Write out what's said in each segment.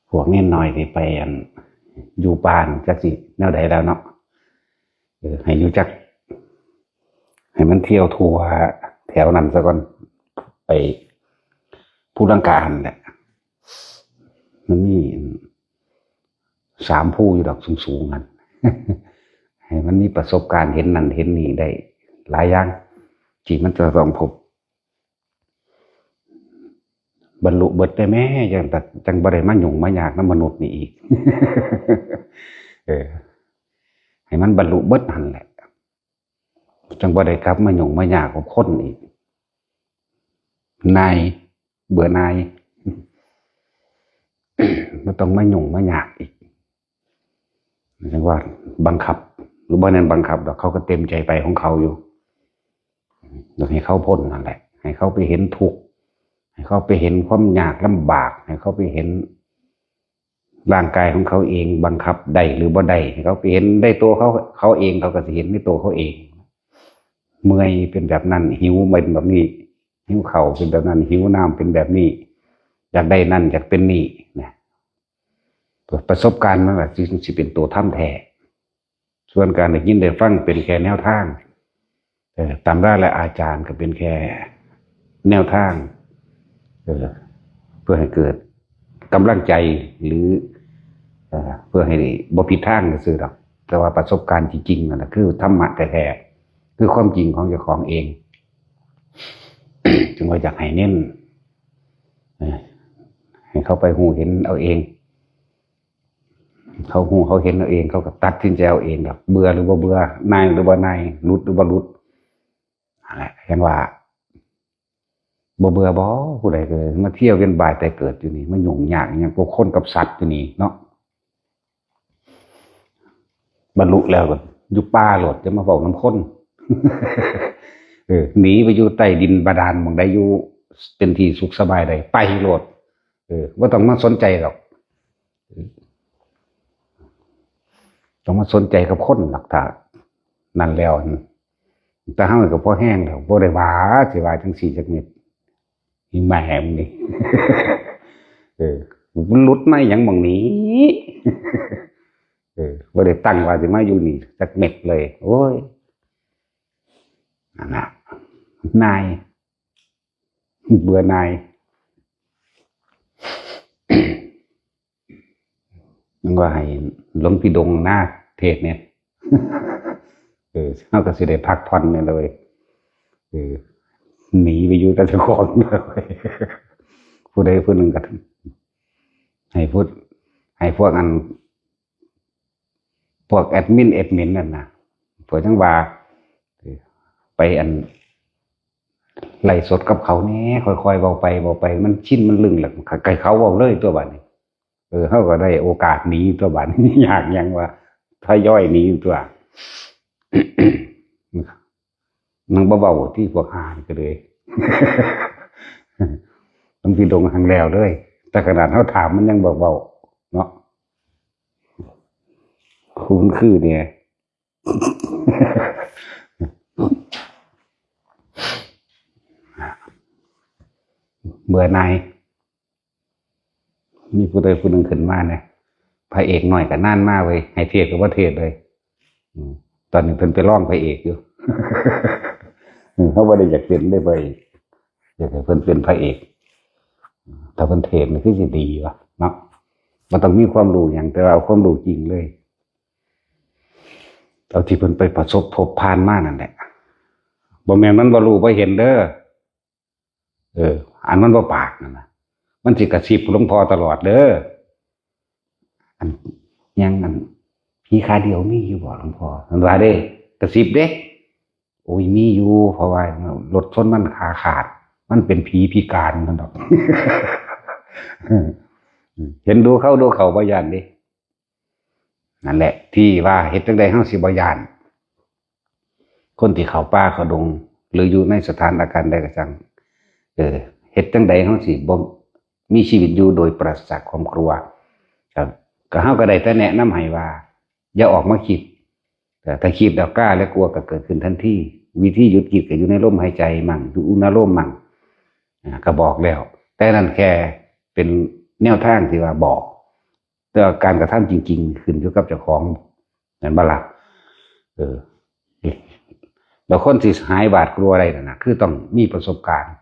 พวกนิดหน่อยที่ไปอยู่ป่านจักสิแนวใดแล้วเนาะให้อยู่จักให้มันเที่ยวทัวร์แถวนั้นซะก่อนไปภูลังกาแหละมันมี3 ผู้อยู่ดอกสูงๆกันให้มันมีประสบการณ์เห็นนั่นเห็นนี่ได้หลายอย่างที่มันจะต้องพบบรรลุเบิดได้แม่จังบ่ได้มายุ่งมายากนำมนุษย์นี่อีก ให้มันบรรลุเบิดหั่นแหละจังบ่ได้กลับมายุ่งมายากกับคนอีกนายเบื่อนาย บ่ต้องมายุ่งมายากอีกจังว่าบังคับหรือบ่แม่นบังคับดอกเขาก็เต็มใจไปของเขาอยู่อยากให้เขาพ้นนั่นแหละให้เขาไปเห็นทุกข์ให้เขาไปเห็นความยากลำบากให้เขาไปเห็นร่างกายของเขาเองบังคับได้หรือบ่ได้ให้เขาไปเห็นได้ตัวเขาเองเขาก็จะเห็นในตัวเขาเองเมื่อยเป็นแบบนั้นหิวเป็นแบบนี้หิวเข่าเป็นแบบนั้นหิวน้ำเป็นแบบนี้อยากได้นั่นอยากเป็นนี่นะประสบการณ์มันแบบสิเป็นตัวถ้ำแท้ส่วนการได้ยินได้ฟังเป็นแค่แนวทางตามได้และอาจารย์ก็เป็นแค่แนวทางเพื่อให้เกิดกำลังใจหรือเพื่อให้บ่ผิดทางก็ซื่อหรอกแต่ว่าประสบการณ์จริงๆนั่นแหละคือธรรมะแท้ๆคือความจริงของเจ้าของเอง จึงว่าอยากให้เน้นให้เขาไปหูเห็นเอาเองเขาหูเขาเห็นเอาเองเขาก็ตัดสินใจเอาเองแบบเบื่อหรือบ่เบื่อนายหรือบ่นายรุดหรือบ่รุดอะไรอย่างว่าบ่เบื่อบ่ผู้ใดเลยมาเที่ยวเวียนบ่ายแต่เกิดอยู่นี่มายุ่งยากอย่างพวกคนกับสัตว์อยู่นี่เนาะบรรลุแล้วก็อยู่ป่าโลดจะมาเว้าน้ำคนหนีไปอยู่ใต้ดินบาดาลหม้องใดอยู่เป็นที่สุขสบายใดไปโลดบ่ต้องมาสนใจหรอกต้องมาสนใจกับคนหลักถ้านั่นแล้วแต่เฮาก็พอแห้งแล้วบ่ได้ว่าสิว่าจังซี่จักนิดนี่แม่มนี่ มันหลุดมาหยังหม่องนี้บ่ได้ตั้งว่าสิมาอยู่นี่จักเม็ดเลยโอ้ยนั่นน่ะนายเบื่อนายมันว่าให้หลวงพี่ดงหน้าเทศเนี่ยเฮาก็สิได้พักผ่อนเนี่ยเลยหนีไปอยู่แต่เจ้าของเลยผู้ใดผู้หนึ่งก็ให้พวกแอดมินนั่นนะพวกจังว่าไปไล่สดกับเขาแน่ค่อยๆเบาไปมันชินมันลึงแหละไก่เขาเบาเลยตัวบัดนี้เขาก็ได้โอกาสหนีตัวบัดนี้อยากยังว่าถ้าย่อยหนีตัว มันเบาๆที่พวกหานก็เลยต้องพี่ดงหังแล้วเลยแต่ขนาดเขาถามมันยังเบาๆเนาะคุ้นคือเนี่ย เบื่อนายมีผู้ใดผู้หนึ่งขึ้นมาเนี่ยพระเอกหน่อยกับน่านมากเลยให้เทศกับว่าเทศเลยตอนนี้เพิ่นไปร้องพระเอกอยู่ เขาไม่ได้อยากเป็นได้ไปอยากให้เพิ่นเป็นพระเอกถ้าเพิ่นเทศมันคือสิดีวะเนาะมันต้องมีความรู้อย่างแต่เอาความรู้จริงเลยเอาที่เพิ่นไปประสบพบผ่านมานั่นแหละบ่แม่นมันบ่รู้บ่เห็นเด้ออันมันบ่ปากนั่นน่ะมันสิกระซิบหลวงพ่อตลอดเด้อยังผีขาเดียวมีอยู่บ่หลวงพ่อมันว่าเด้กระซิบเด้โอ้ยมีอยู่เพราะว่ารถชนมันขาดมันเป็นผีพิการนั่นดอก เห็นดูเขาบ่ย่านดินั่นแหละที่ว่าเฮ็ดจังได๋เฮาสิบ่ย่านคนที่เข้าป่าเข้าดงหรืออยู่ในสถานอาการใดก็จังเฮ็ดจังได๋เฮาสิบ่มีชีวิตอยู่โดยปราศจากความกลัวครับก็เฮาก็ได้แต่แนะนำให้ว่าอย่าออกมาคิดแต่ถ้าคิดแล้วกล้าและกลัวก็เกิดขึ้นทันทีวิธีหยุดคิดก็อยู่ในลมหายใจมั่งอยู่อุณโลมมั่งก็บอกแล้วแต่นั่นแค่เป็นแนวทางที่ว่าบอก แต่การกระทำจริงๆขึ้นอยู่กับเจ้าของนั่นบ่ล่ะแล้วคนสิหายบาดกลัวอะไรนะคือต้องมีประสบการณ์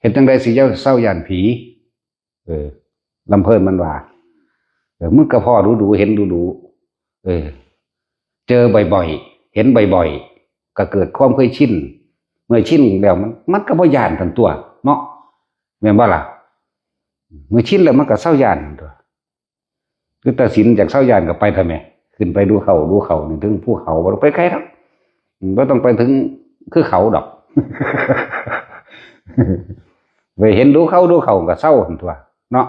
เห็นจังใดสิเศร้าย่านผีลำเพิ่นมันว่ามึงก็พ่อดูเห็นดูเจอบ่อยๆเห็นบ่อยๆก็เกิดความเคยชินเมื่อชินแล้วมันก็บ่ย่านทันตัวเนาะแม่นบ่ล่ะเมื่อชินแล้วมันก็เศร้าย่านตัวคือตัดสินจากเศร้าย่านก็ไปทำไมขึ้นไปดูเขานี่ถึงภูเขาบ่ต้องไปไกลหรอกบ่ต้องไปถึงคือเขาดอกไปเห็นดูเขาก็เศร้าทันตัวเนาะ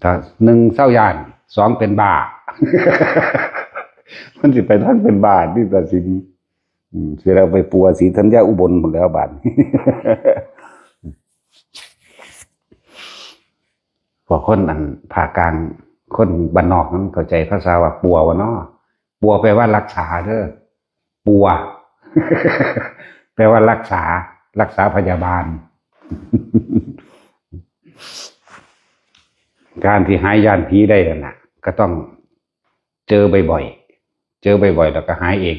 ถ้าหนึ่งเศร้าย่านสองเป็นบ้ามันสิไปทั้งเป็นบ้าที่ตัดสินเสียแล้วไปปัวศรีธัญญาอุบลหมดแล้วบาดพอคนอันภาคกลางคนบ้านนอกนั้นเข้าใจภาษาว่าปัววะเนาะปัวแปลว่ารักษาเด้อปัวแปลว่ารักษาพยาบาลการที่หายย่านผีได้น่ะก็ต้องเจอบ่อยๆแล้วก็หายเอง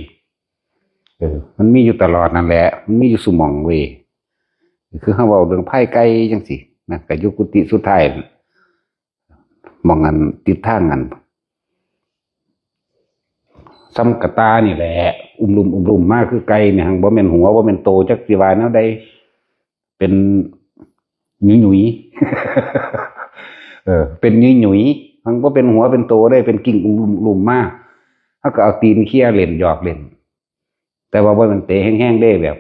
มันมีอยู่ตลอดนั่นแหละมันมีอยู่สุหม่องเว้ยคือเฮาเว้าเรื่องไผ่ไก่จังซี่นะก็อยู่กุฏิสุดท้ายมองอันติดทางอันซ้ำกะตานี่แหละอุ้มลุมมาคือไก่เนี่ยบ่แม่นหัวบ่แม่นโตจักสิว่าแนวใดเป็นหยุยเป็นหยุยมันบ่เป็นหัวเป็นโตได้เป็นกิ่งลุมมาเฮาก็เอาตีนเคี่ยเล่นหยอกเล่นแต่ว่าบ่มันเตะแห้งๆได้แบบ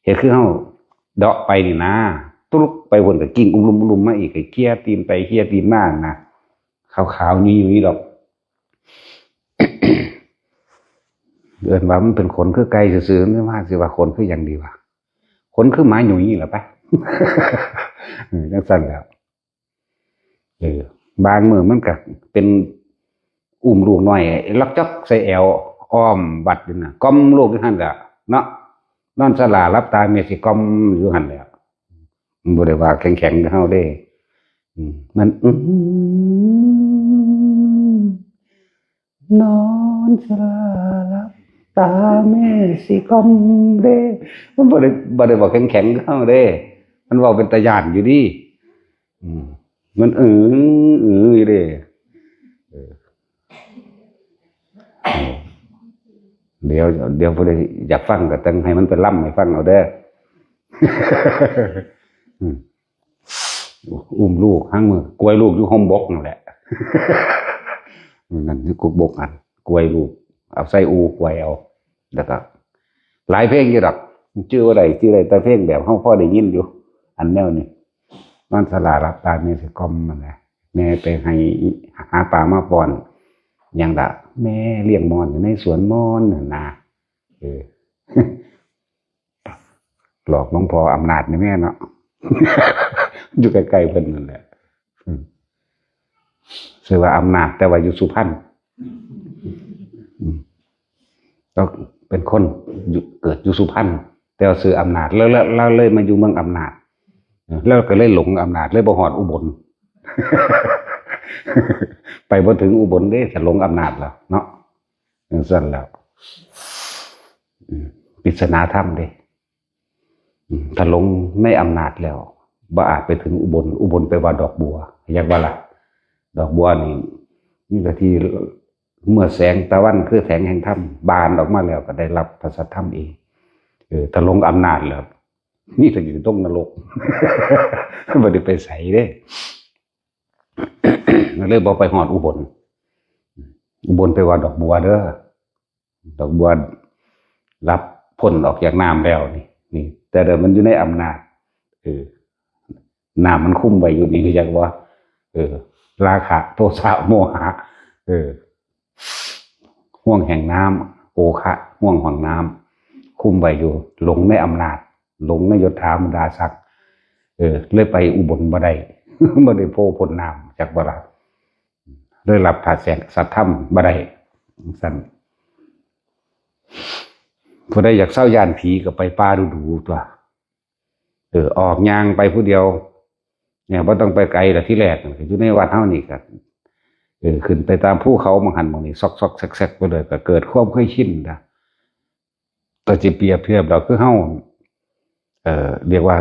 เฮ็ดคือเฮาเดาะไปนี่นะตุลุกไปวนกับกิ่งลุมมาอีกก็เคี่ยตีนไปเคี่ยตีนมานะขาวๆหยุยๆดอกเอิ้นว่ามันเป็นขนคือไก่ซื่อๆไม่ว่าสิว่าขนคือหยังดีวะขนคือหมาหยุยเหรอปะจังซั่นแล้วบางมื้อมันก็เป็นอุ้มลูกน้อยลักจักใส่แอวอ้อมบัดนี่น่ะก้มลูกอยู่หั่นล่ะเนาะนอนสลารับตาเมียสิก้มอยู่หั่นแหละมันบ่ได้ว่าแข็งๆเฮาเด้มันนอนสลารับตาแม่สิก้มเด้มันบ่ได้ว่าแข็งๆเฮาเด้มันเว้าเป็นตาย้านอยู่ดิมันอยู่เด้เดี๋ยวพอได้อยากฟังก็ต้องให้มันเป็นล่ำให้ฟังเอาเด้ออุ้มลูกห้างมือกวยลูกอยู่ห้องบกนั่นแหละนั่นคือกุบกอันกวยลูกเอาใส่กวยเอาแล้วก็หลายเพลงอยู่ดอกชื่ออะไรแต่เพลงแบบห้องพ่อได้ยินอยู่อันแนวนี้นอนสลารับตาเมสิกอมมันแหละแม่ไปให้หาปลามาป้อนอย่างละแม่เลี้ยงมอนอยู่ในสวนมอนน่ะหลอกหลวงพ่ออำนาจนี่แม่เนาะอยู่ใกล้ๆเพิ่นนั่นแหละชื่อว่าอำนาจแต่ว่าอยู่สุพรรณก็เป็นคนเกิดอยู่สุพรรณแต่ว่าชื่ออำนาจแล้วเลยมาอยู่เมืองอำนาจแล้วก็เลยหลงอำนาจเลยบ่ฮอดอุบลไปบ่ถึงอุบลเด้ถ้าหลงอำนาจแล้วเนาะจังซั่นแล้วปริศนาธรรมเด้ถ้าหลงในอำนาจแล้วบ่อาจไปถึงอุบลไปว่าดอกบัวอยากว่าล่ะดอกบัวนี่ก็ที่เมื่อแสงตะวันคือแสงแห่งธรรมบานออกมาแล้วก็ได้รับพระสัทธรรมเองถ้าหลงอำนาจแล้วนี่จะอยู่ตรงนรกบ่ได้ไปไสเด้เลยบ่ไปฮอดอุบลไปว่าดอกบัวเด้อดอกบัวรับพ้นออกจากน้ำแล้วนี่แต่เดิมมันอยู่ในอำนาจน้ำมันคุ้มไว้อยู่นี่คือจักว่าราคะโทสะโมหะห่วงแห่งน้ำโอคะห่วงแห่งน้ำคุ้มไว้อยู่หลงในอำนาจหลงในยศถาบรรดาศักดิ์เลยไปอุบลบ่ได้บ่ได้โพพ้นน้ำจากบ่ล่ะเลยรับพระแสงสัทธรรมบ่ได้สั่นผู้ใดอยากเศร้าย่านผีก็ไปป่าดูตัวออกย่างไปผู้เดียว เนี่ยบ่ต้องไปไกลแต่ที่แรกอยู่ในวัดเฮานี่ก็ขึ้นไปตามภูเขาบางหันบางนี่ซอกๆแซกๆไปเลยก็เกิดความเคยชินนะตัวจิเปรียบเทียบเราคือเฮาเรียกว่า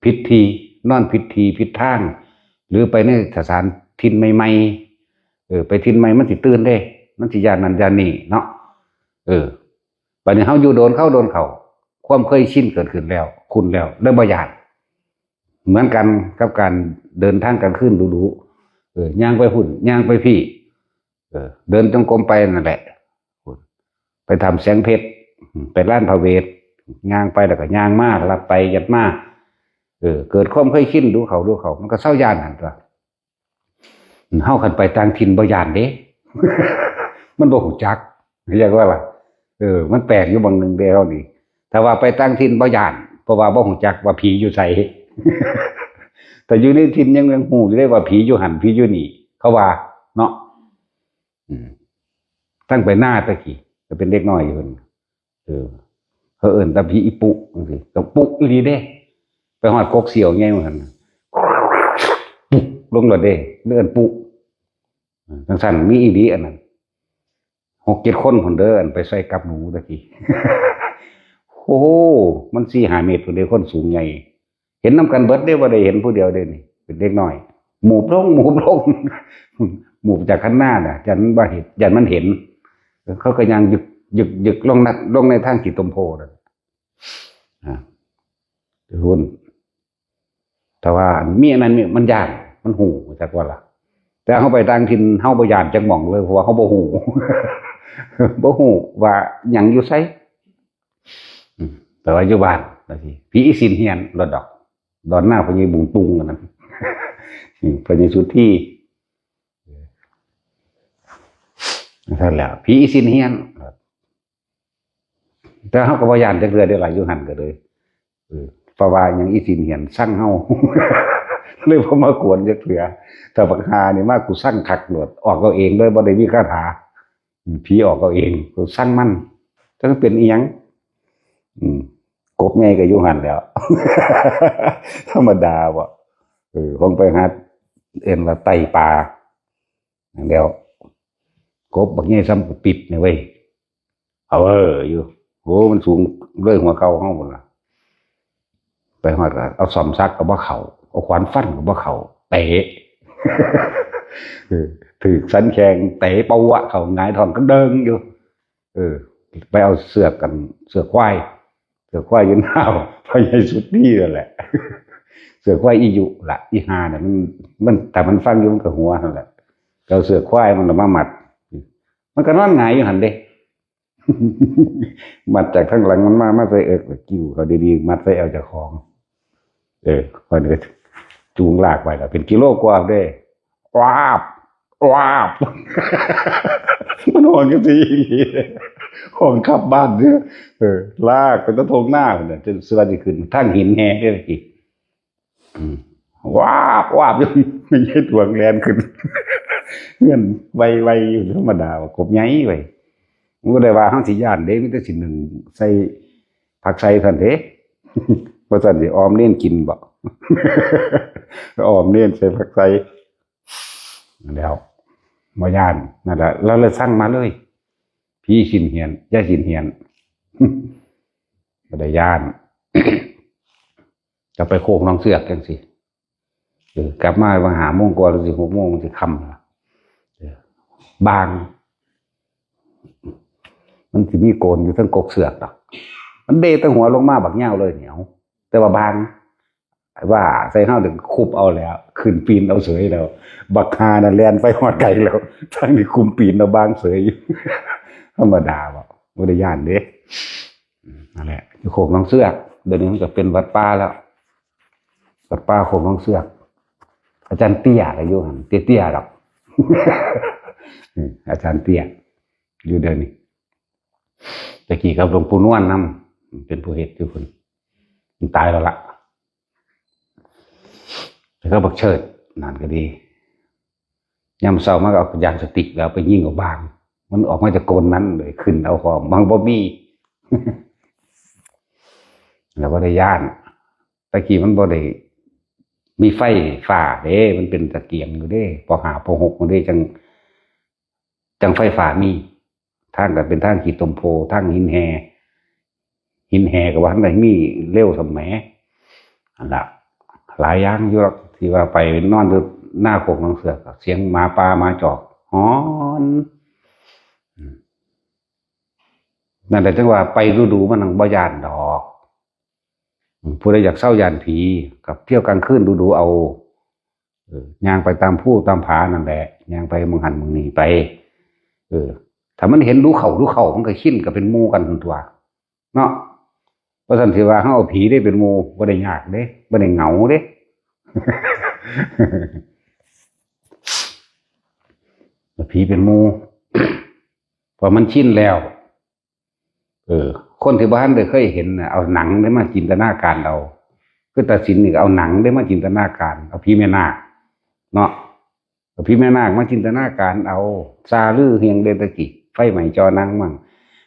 ผิดทีนอนผิดทีผิดทางหรือไปในสถานถิ่นใหม่ๆไปถิ่นใหม่มันสิตื่นเด้มันสิย่านนั้นย่านนี้เนาะบัดนี้เฮาอยู่โดนเขาความเคยชินเกิดขึ้นแล้วคุ้นแล้วเลยบ่ย้านเหมือนกันกับการเดินทางกลางคืนดูๆย่างไปหุ่นย่างไปพี่เดินจงกรมไปนั่นแหละไปทำแสงเพชรไปร้านพระเวทย่างไปแล้วก็ย่างมาลับไปยัดมาเกิดความเคยชินดูเขามันก็เศร้าย่านหันตัวเฮาคันไปต่างถิ่นบ่ย่านเด้ มันบ่ฮู้จักเรียกว่าล่ะมันแปลกอยู่บางนึงเดียวนี่ถ้าว่าไปต่างถิ่นบ่ย่านเพราะว่าบ่ฮู้จักว่าผีอยู่ไส แต่อยู่ในถิ่นยังฮู้อยู่ได้ว่าผีอยู่หั่นผีอยู่นี่เขาว่าเนาะตั้งไปหน้าตะกี้ก็เป็นเด็กน้อยอยู่เพิ่นเขาเอิ้นตะผีอีปุจังซี่ก็ปุอีหลีเด้ไปฮอดกกเสี่ยวใหญ่เหมือนกันลงรถเด้เลื่อนปุจังซั่นมีอีหลีอันนั้น6-7 คนพุ่นเด้ออันไปใส่กับหนูตะกี้ โอ้มัน4-5 เมตรพุ่นเด้คนสูงใหญ่เห็นนำกันเบิดเด้บ่ได้เห็นผู้เดียวเด้นี่เป็นเด็กน้อยหมู่ลง หมู่จากข้างหน้าน่ะยันบ่เห็นยันมันเห็นเขาก็ยังยึกลงในทางขีดตมโพนั่นหุ่นแต่ว่ามีอันนั้นมันยากมันหูจักว่าล่ะแต่เฮาไปต่างถิ่นเฮาบ่ย่านจักหม่องเลยเพราะว่าเฮาบ่ฮู้ บ่ฮู้ว่าหยังอยู่ไสแต่ว่าอยู่บ้านจังซี่ผีอีสินเฮียนรถดอกดอนหน้าพญบุงตุงอันนั้นพญสุทธีนั่นแหละผีอีสินเฮียนแต่เฮาก็บ่ย่านจักเทื่อเด้อล่ะอยู่หั่นก็เลยเพราะว่าหยังอีสินเฮียนสั่งเฮา เลยบ่มากวนจักเทื่อแต่บักหานี่มากูสั่งคักโลดออกเอาเองโดยบ่ได้มีคาถาผีออกเอาเองกูสั่งมันจังเป็นอีหยังกบใหญ่ก็อยู่หั่นแล้ว ธรรมดาบ่คงไปหาเอ็นว่าไตปลาแล้วกบบักใหญ่ซ้ำปิดนี่เว้ยเอาอยู่โหมันสูงเลยหัวเข่าเฮาพุ่นล่ะไปฮอดก็เอาซ่อมซักก็บ่เข้าเอาขวานฟันก็บ่เข้าเตะ ถือสันแขงเตะเปาวะเข้าหงายท้องก็เดิงอยู่ไปเอาเสือกกันเสือควายอยู่หน้าพญาสุดนี่นั่นแหละ เสือควายอียุล่ะอีหาน่ะมันแต่มันฟังอยู่มันก็หัวนั่นแหละก็เอาเสือควายมันมามัดมันก็นอนหงายอยู่หั่นเด้ มัดจากข้างหลังมันมาใส่กิ้วเขาดีๆมัดใส่เอาเจ้าของคนก็จูงลากไปแล้วเป็นกิโลกว่าเด้ว้าบ มันห่วงกันสิห่วงขับบ้านเนี่ยลากไปตะทงหน้าเนี่ยจนเสื้อที่ขึ้นทั้งหินแห่ได้อีกว้าบยังไม่ใช่ตัวแลนขึ้นเงื่อนไวอยู่ธรรมดากบไงไว้มันก็ได้ว่าห้างสิย่านเด้มิแต่สิหนึ่งใส่ผักใส่ทันเด้เพราะสั่นสิออมเล่นกินบ่ ออมเล่นใส่ผักใส่แล้วมาย่านนั่นแหละเราเลยสร้างมาเลยพี่สินเฮียนย่าสินเฮียนบ่ได้ย่าน จะไปโคกน้องเสือกจังสิกลับมาหาโมงกว่าหรือสิ6 โมงสิค่ำบางมันสิมีโกนอยู่ทั้งกกเสือกดอกมันเดตั้งหัวลงมาบักเหย้าเลยเหนียวแต่ว่าบางว่าใส่ห้าวถึงคุบเอาแล้วขึ้นปีนเอาเสยแล้วบักฮาน่ะแล่นไปฮอดไกลแล้วทั้งนี้คุมปีนเอาบางเสยอยู่ ธรรมดาบ่ได้ย่านเด้นั่นแหละอยู่โคกน้องเสือกเดี๋ยวนี้มันก็เป็นวัดป่าแล้ววัดป่าโคกน้องเสือกอาจารย์เตี้ยก็อยู่หั่นเตี้ยๆดอก อาจารย์เตี้ยอยู่เดี๋ยวนี้ตะกี้กับหลวงปู่นวลนำเป็นผู้เฮ็ดอยู่พุ่นมันตายแล้วล่ะแล้วก็บักเชิดนั่นก็ดียามเช้ามาก็เอายางสติ๊กแล้วไปยิงเอาบางมันออกมาจากโกนนั้นเลยขึ้นเอาของบางบ่มี แล้วบ่ได้ย่านตะกี้มันบ่ได้ มีไฟฟ้าเด้มันเป็นตะเกียงอยู่เด้ป.5 ป.6มันเด้จังไฟฟ้ามีทางก็เป็นทางขีดตมโพทางหินแห่ก็ว่าทางไหนมีเร็วสมัยอันละหลายอย่างอยู่ที่ว่าไปนอนอยู่หน้าโคกหนองเสือกเสียงหมาป่าหมาจอกฮอนนั่นแหละจังว่าไปดูมันนังบ่ย่านดอกผู้ใดอยากเศร้ายานผีกับเที่ยวกลางคืนดูเอาย่างไปตามผู้ตามผานั่นแหละย่างไปมึงหันมึงหนีไปถ้ามันเห็นรู้เขามันก็ขิ้นก็เป็นหมู่กันตัวเนาะเพราะฉะนั้นที่ว่าเขาเอาผีได้เป็นหมู่บ่ได้ยากเด้บ่ได้เหงาเด้ผีเป็นหมู่พอมันชินแล้วคนที่บ้านได้เคยเห็นเอาหนังได้มาจินตนาการเอาคือตัดสินนี่เอาหนังได้มาจินตนาการเอาผีแม่นาคเนาะเอาผีแม่นาคมาจินตนาการเอาซาลือเฮียงเดตะกิไฟใหม่จอนังมั่ง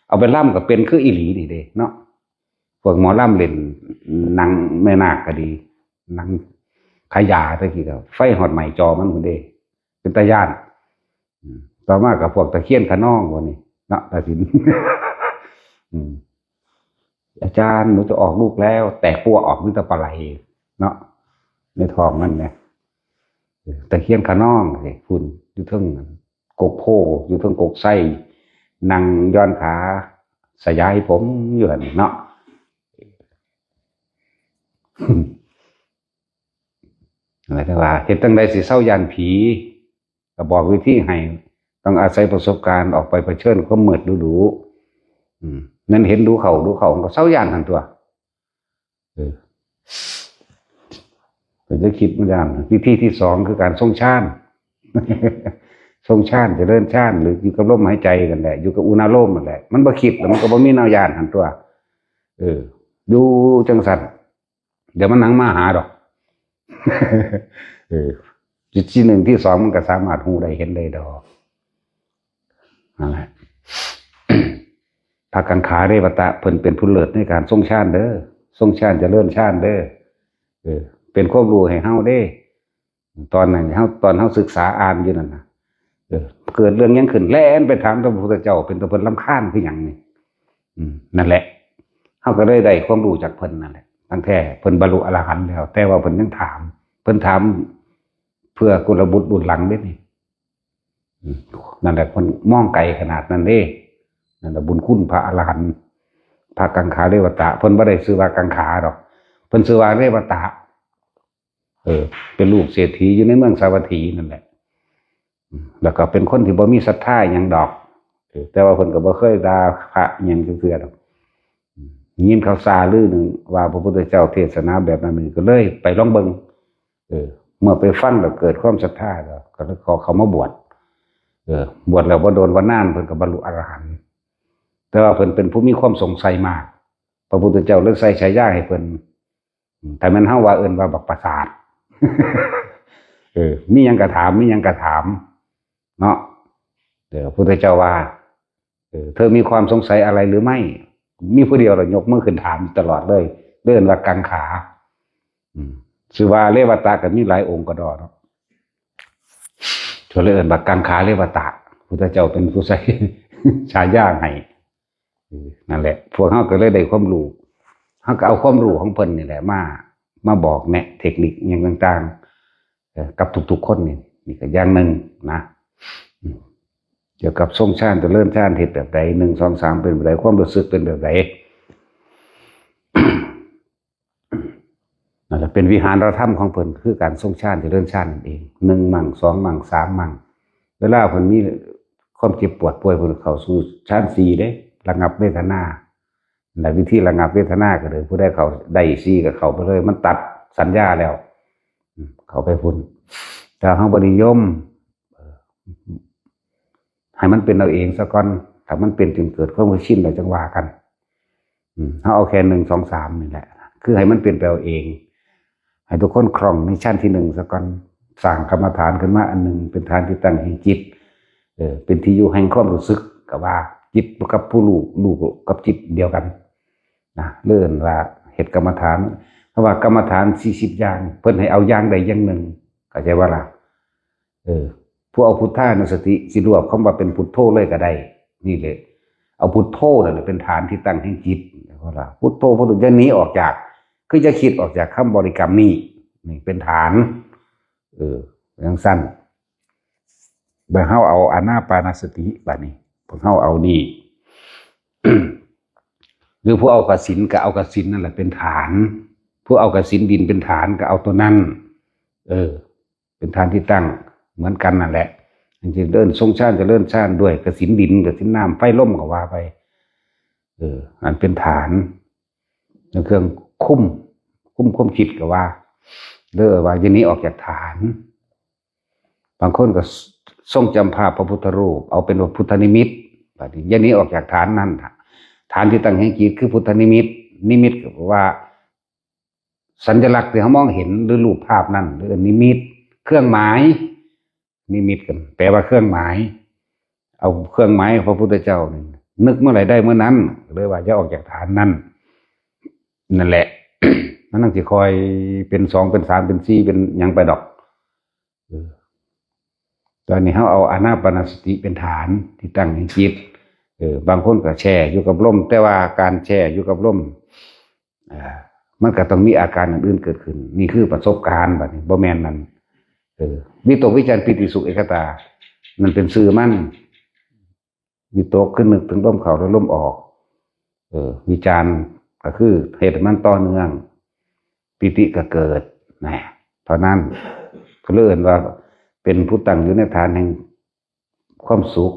เอาไปล่ำกับเป็นคืออีหลีนี่เด้เนาะพวกหมอล่ำเล่นหนังแม่นาคก็ดีหนังขยาตะกี้ก็ไฟหอดใหม่จอมันคนเด้เป็นตาย่านต่อมากับพวกตะเคียนขน้องวันนี้เนาะตัดสินอาจารย์หนูจะออกลูกแล้วแต่ปัวออกนึกแต่ปลาไหลเนาะในท้องมันเนี่ยตะเคียนขน้องสิคุณอยู่เทิงกกโพอยู่เทิงกกไส้นั่งย้อนขาสยายผมอยู่เนาะอะไรแต่ว่าเห็นตั้งใดสิเศร้ายานผีก็บอกวิธีให้ต้องอาศัยประสบการณ์ออกไปเผชิญความมืดดูนั่นเห็นดูเขาก็เศร้ายานทั้งตัวแต่จะคิดไม่ได้วิธีที่สองคือการทรงฌานทรงฌานจะเดินฌานหรืออยู่กับลมหายใจกันแหละอยู่กับอุณาโลมนั่นแหละมันบ่คิดแล้วมันก็บ่มีแนวยานทั้งตัวดูจังสันเดี๋ยวมันหนังมาหาดอกจุดที่หนึ่งที่สองมันก็สามารถหูได้เห็นได้ดอกอะไรพากังขาเรวตะเพิ่นเป็นผู้เลิศในการทรงฌานเด้อทรงฌานจะเลื่อนฌานเด้อเป็นความรู้ให้เฮาเด้ตอนนั้นตอนเฮาศึกษาอ่านอยู่นั่นนะเกิดเรื่องยังขึ้นแล่นไปถามพระพุทธเจ้าเป็นตัวเพิ่นรำคาญคือหยังนี่นั่นแหละเฮาก็ได้ความรู้จากเพิ่นนั่นแหละตั้งแต่เพิ่นบรรลุอรหันต์แล้วแต่ว่าเพิ่นยังถามเพิ่นถามเพื่อกุลบุตรบุญหลังเด้นี่นั่นแหละเพิ่นมองไกลขนาดนั้นเด้นั่นแหละบุญคุณพระอรหันต์พระกังขาเรวตะเพิ่นบ่ได้ชื่อว่ากังขาดอกเพิ่นชื่อว่าเรวตะเป็นลูกเศรษฐีอยู่ในเมืองสาวัตถีนั่นแหละแล้วก็เป็นคนที่บ่มีศรัทธาหยังดอกแต่ว่าเพิ่นก็บ่เคยด่าพระหยังซื่อๆดอกยินเขาซาลือนึงว่าพระพุทธเจ้าเทศนาแบบนั้นก็เลยไปลองเบิ่งเมื่อไปฟังแล้วเกิดความศรัทธาก็เลยขอเขามาบวชบวชแล้วบ่โดนว่านานเพิ่นก็บรรลุอรหันต์แต่ว่าเพิ่นเป็นผู้มีความสงสัยมากพระพุทธเจ้าเลยใส่ฉายาให้เพิ่นแต่มันเฮาว่าเอิ้นว่าบักประสาทมีหยังก็ถามเนาะพระพุทธเจ้าว่าเธอมีความสงสัยอะไรหรือไม่มีผู้เดียวเรายกมือขึ้นถามตลอดเลยเดินว่ากังขาชื่อว่าเรวตะก็มีหลายองค์ก็ดอเนาะช่วยเอิ้นว่ากังขาเรวตะพุทธเจ้าเป็นผู้ใส่ฉายาให้นั่นแหละพวกเขาก็เลยได้ความรู้เขาก็เอาความรู้ของเพิ่นนี่แหละมาบอกแนะเทคนิคอย่างต่างๆกับทุกๆคนนี่ก็อย่างหนึ่งนะเกี่ยวกับทรงฌานจะเริ่มฌานเหตุแบบใด1 2 3เป็นแบบใดความรู้สึกเป็นแบบใดนั่นแหละเป็นวิหารธรรมของเพิ่นคือการทรงฌานจะเริ่มฌานเอง1 มั่ง 2 มั่ง 3 มั่งเวลาเพิ่นมีความเจ็บปวดป่วยเพิ่นเข้าสู่ฌาน4เด้ระงับเวทนาในวิธีระงับเวทนาก็เลยผู้ได้เขาได้4ก็เข้าไปเลยมันตัดสัญญาแล้วเขาไปพุ่นแต่เฮาบ่นิยมให้มันเป็นเอาเองซะก่อนถ้ามันเป็นจนเกิดความชินแล้วจังว่ากันเฮาเอาแค่1 2 3นี่แหละคือให้มันเป็นไปเอาเองให้ทุกคนคล่องในชั้นที่1ซะก่อนสร้างกรรมฐานขึ้นมาอันนึงเป็นฐานที่ตั้งแห่งจิตเป็นที่อยู่แห่งความรู้สึกก็ว่าจิตกับผู้รู้กับจิตเดียวกันนะเลื่อนว่าเหตุกรรมฐาน เพราะว่ากรรมฐาน40อย่างเพิ่นให้เอาอย่างใดอย่างหนึ่งเข้าใจว่าล่ะผู้เอาพุทธานุสติสิรวบคำว่าเป็นพุทโธเลยก็ได้นี่เลยเอาพุทโธนั่นเป็นฐานที่ตั้งแห่งจิตว่าล่ะพุทโธพุทโธจะหนีออกจากคือจะคิดออกจากคำบริกรรมนี่เป็นฐานอย่างสั้นเมื่อเฮาเอาอานาปานสติบัดนี้พวกเฮาเอานี่ หรือผู้เอากสิณก็เอากสิณนั่นแหละเป็นฐานผู้เอากสิณดินเป็นฐานก็เอาตัวนั้นเป็นฐานที่ตั้งเหมือนกันนั่นแหละจริงๆเดินทรงชาติจะเลื่อนชาติด้วยกสิณดินกสิณน้ำไฟลมก็ว่าไปอันเป็นฐานเครื่องคุ้มความคิดก็ว่าว่าอย่างนี้ออกจากฐานบางคนก็ทรงจำภาพพระพุทธรูปเอาเป็นพุทธนิมิตแบบนี้อย่างนี้ออกจากฐานนั่นฐานที่ตั้งแห่งจิตคือพุทธนิมิตนิมิตก็ว่าสัญลักษณ์ที่เขามองเห็นหรือรูปภาพนั่นหรือนิมิตเครื่องหมายนิมิตกันแปลว่าเครื่องหมายเอาเครื่องหมายพระพุทธเจ้านึกเมื่อไหร่ได้เมื่อนั้นเลยว่าจะออกจากฐานนั่นแหละ มันต้องจะคอยเป็น2เป็น3เป็น4เป็นยังไปดอกตอนนี้เขาเอาอานาปานสติเป็นฐานที่ตั้งแห่งจิตบางคนก็แช่อยู่กับลมแต่ว่าการแช่อยู่กับลมมันก็ต้องมีอาการอื่นเกิดขึ้นนี่คือประสบการณ์แบบนี้บ่แม่นมันวิตกวิจารปิติสุขเอกตามันเป็นสื่อมั่นวิตกขึ้นนึกถึงลมเข้าแล้วลมออกวิจารก็คือเหตุมันต่อเนื่องปิติก็เกิดนะเพราะนั้นเขาเรียกว่าเป็นผู้ตั้งอยู่ในฐานแห่งความสุข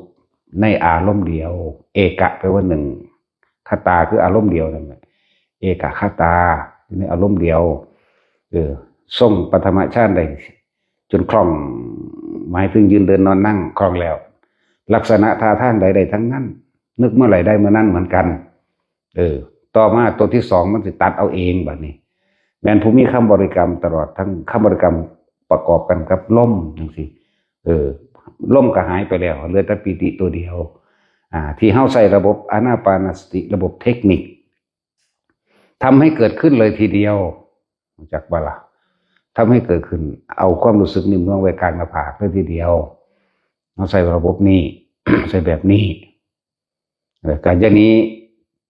ในอารมณ์เดียวเอกะแปลว่าหนึ่งคตาคืออารมณ์เดียวนั่นแหละเอกะคตาในอารมณ์เดียวทรงปฐมฌานได้จนคล่องหมายถึงยืนเดินนอนนั่งคล่องแล้วลักษณะท่าทางใดๆทั้งนั้นนึกเมื่อไหร่ได้เมื่อนั้นเหมือนกันต่อมาตัวที่2มันจะตัดเอาเองแบบนี้แม้นผู้มีคำบริกรรมตลอดทั้งคำบริกรรมประกอบกันกับลมจังซี่ลมก็หายไปแล้วเหลือแต่ปิติตัวเดียวที่เฮาใส่ระบบอานาปานสติระบบเทคนิคทำให้เกิดขึ้นเลยทีเดียวจากบาลาทำให้เกิดขึ้นเอาความรู้สึกนิ่มนวลไว้กลางหน้าผากเลยทีเดียวเราใส่ระบบนี้ ใส่แบบนี้การอย่างนี้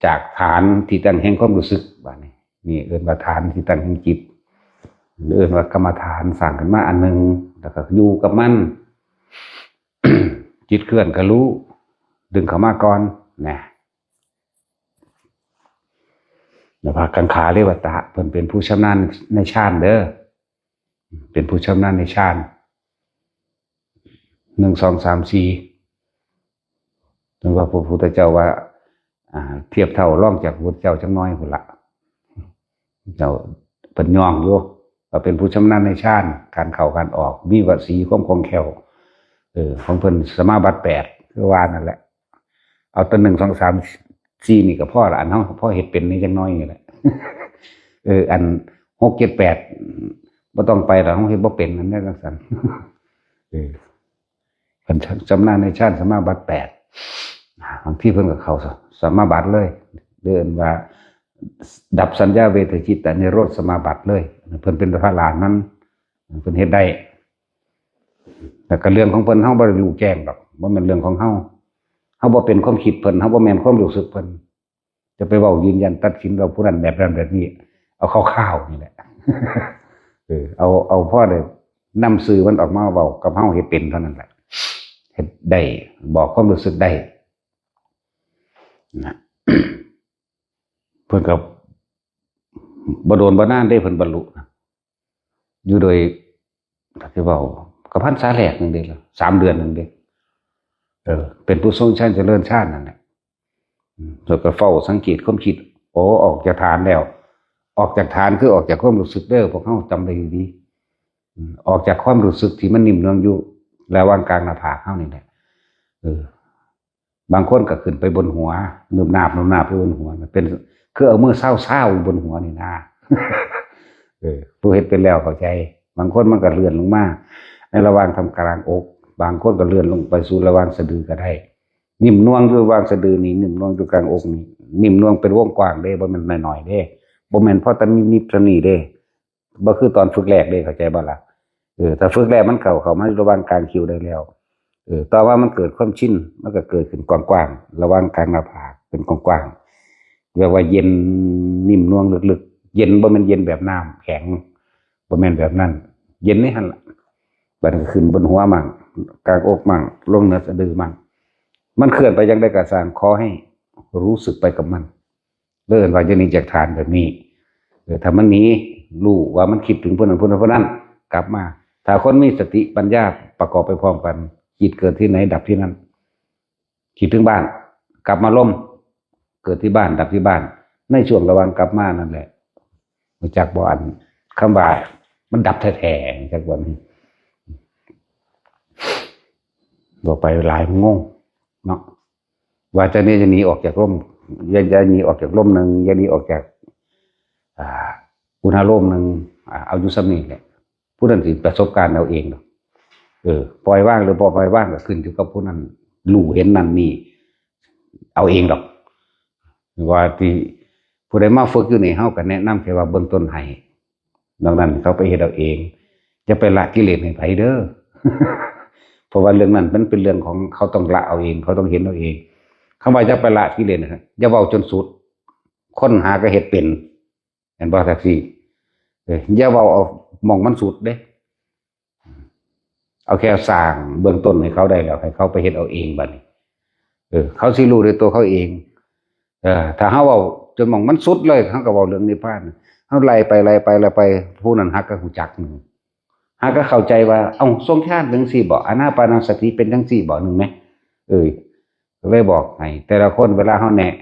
จากฐานที่ตั้งแห่งความรู้สึกแบบนี้นี่เอิ้นว่าฐานที่ตั้งแห่งจิตหรือเอิ้นว่ากรรมฐานสร้างขึ้นมาอันนึงแล้วก็อยู่กับมัน จิตเคลื่อนก็รู้ดึงเข้ามาก่อนนะพระกังขาเรวตะเพิ่นเป็นผู้ชำนาญในฌานเด้อเป็นผู้ชำนาญในฌาน1 2 3 4ถึงว่าพระพุทธเจ้าว่าเทียบเท่าร่องจากพระพุทธเจ้าจังน้อยพุ่นละเจ้าเพิ่นย่องอยู่ว่าเป็นผู้ชำนาญในฌานการเข้าการออกมีวสีความคล่องแคล่วของเพิ่นสมาบัติ8คือว่านั่นแหละเอาตัว1 2 3 4นี่ก็พอละอันเฮาพอเฮ็ดเป็นนี่จังน้อยนี่แหละ อัน6 7 8บ่ต้องไปหรอกเฮาเฮ็ดบ่เป็นนั่นแหละจังซั่น เพิ่นชำนาญในฌานสมาบัติ8บางทีเพิ่นก็เข้าสมาบัติเลยเดินว่าดับสัญญาเวทจิตนิโรธสมาบัติเลยเพิ่นเป็นพระอรหันต์นั้นเพิ่นเฮ็ดได้แต่ก็เรื่องของเพิ่นเฮาบ่ได้รู้แจ้งดอกบ่แม่นเรื่องของเฮาบ่เป็นความคิดเพิ่นเฮาบ่แม่นความรู้สึกเพิ่นจะไปเว้ายืนยันตัดสินว่าผู้นั้นแบบนั้นแบบนี้เอาคร่าวๆนี่แหละ เอาพอได้นำสื่อมันออกมาเว้ากับเฮาเฮ็ดเป็นเท่านั้นแหละเฮ็ดได้บอกความรู้สึกได้นะ เพิ่นก็บ่โดนบ่นานได้เพิ่นบรรลุอยู่โดยถ้าสิเว้าก็พรรษาแรกนึงเด้ล่ะ3 เดือนนึงเด้เป็นผู้ทรงฌานเจริญฌานนั่นแหละแล้วก็เฝ้าสังเกตความคิดออกจากฐานแล้วออกจากฐานคือออกจากความรู้สึกเด้อพวกเฮาจำได้ดีออกจากความรู้สึกที่มันนิ่มนวลอยู่ระหว่างกลางหน้าผากเฮานี่แหละบางคนก็ขึ้นไปบนหัวนืบนาบไปบนหัวเป็นคือเอามือเศร้าๆบนหัวนี่นะ ผู้เฮ็ดเป็นแล้วเข้าใจบางคนมันก็เลื่อนลงมาในระหว่างทำกลางอกบางคนก็เลื่อนลงไปสู่ระหว่างสะดือก็ได้นิ่มนวลอยู่ระหว่างสะดือนี่นิ่มนวลอยู่กลางอกนี่นิ่มนวลเป็นวงกว้างเด้บ่แม่นน้อยๆเด้ บ่แม่นพอแต่มีตรงนี้เด้บ่คือตอนฝึกแรกเด้เข้าใจบ่ล่ะถ้าฝึกแรกมันเข้ามาระหว่างกลางคิ้วได้แล้วต่อว่ามันเกิดความชินมันก็เกิดขึ้นกว้างๆระหว่างกลางหน้าผากเป็นกว้างๆเรียกว่าเย็นนิ่มนวลลึกๆเย็นบ่แม่นเย็นแบบน้ำแข็งบ่แม่นแบบนั้นเย็นนี่หั่นล่ะบัดนี้ขึ้นบนหัวมั่งกลางอกมั่งลงเหนือสะดือมั่งมันเคลื่อนไปยังได้กระสร้างขอให้รู้สึกไปกับมันเลื่อนว่าจะหนีจากฐานแบบนี้ถ้ามันหนีรู้ว่ามันคิดถึงผู้นั้นกลับมาถ้าคนมีสติปัญญาประกอบไปพร้อมกันจิตเกิดที่ไหนดับที่นั่นคิดถึงบ้านกลับมาล่มเกิดที่บ้านดับที่บ้านในช่วงระหว่างกลับมานั่นแหละจากบ่อันคำว่ามันดับแท้ๆจากวันนี้บอกไปหลายงงเนาะว่าจะนี่จะหนีออกจากร่มจะหนีออกจากร่มหนึ่งจะหนีออกจากอุณหภูมิหนึ่งเอาอยู่ซ้ำนี่แหละผู้นั้นสิประสบการณ์เอาเองเนาะปล่อยว่างหรือปล่อยว่างก็ขึ้นอยู่กับผู้นั้นรู้เห็นนั่นนี่เอาเองดอกว่าที่ผู้ใดมาฝึกอยู่ในเฮาก็แนะนำแค่ว่าเบื้องต้นให้ดังนั้นเขาไปเฮ็ดเอาเองจะไปละกิเลสให้ไผเด้อ เพราะว่าเรื่องนั้นมันเป็นเรื่องของเขาต้องละเอาเองเขาต้องเห็นเอาเองคำว่าจะไปละกิเลสนะครับอย่าเว้าจนสุดค้นหาก็เฮ็ดเป็นเห็นบ่แท็กซี่อย่าเว้าเอามองมันสุดเด้เอาแค่สร้างเบื้องต้นให้เขาได้แล้วให้เขาไปเฮ็ดเอาเองบัดนี้เขาสิรู้ด้วยตัวเขาเองถ้าเฮาเว้าจนมองมันสุดเลยเฮาก็เว้าเรื่องนิพพานเฮาไล่ไปผู้นั้นฮักก็ฮู้จักนึงฮักก็เข้าใจว่าเอ้าทรงชาติจังซี่บ่อานาปานสติเป็นจังซี่บ่นึงแหมเลยบอกให้แต่ละคนเวลาเขาแนะ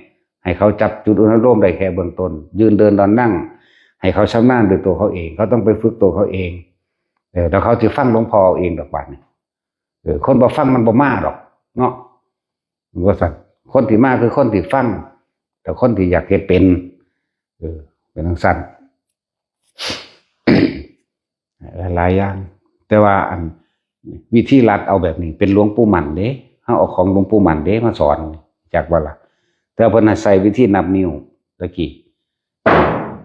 ให้เขาจับจุดอุณหภูมิได้แค่เบื้องต้นยืนเดินนอนนั่งให้เขาชำนาญด้วยตัวเขาเองเขาต้องไปฝึกตัวเขาเองแล้วเขาจะฟังหลวงพ่อเองดอกบัดนี่คนบ่ฟังมันบ่มาหรอกเนาะว่าสั่นคนที่มาคือคนที่ฟังแต่คนที่อยากเฮ็ดเป็นเป็นจังซั่น หลายอย่างแต่ว่าอันวิธีรัดเอาแบบนี้เป็นหลวงปู่หมั่นเด้เฮาเอาของหลวงปู่หมั่นเด้มาสอนจากว่าล่ะแต่เพิ่นให้ใส่วิธีนับนิ้วตะกี้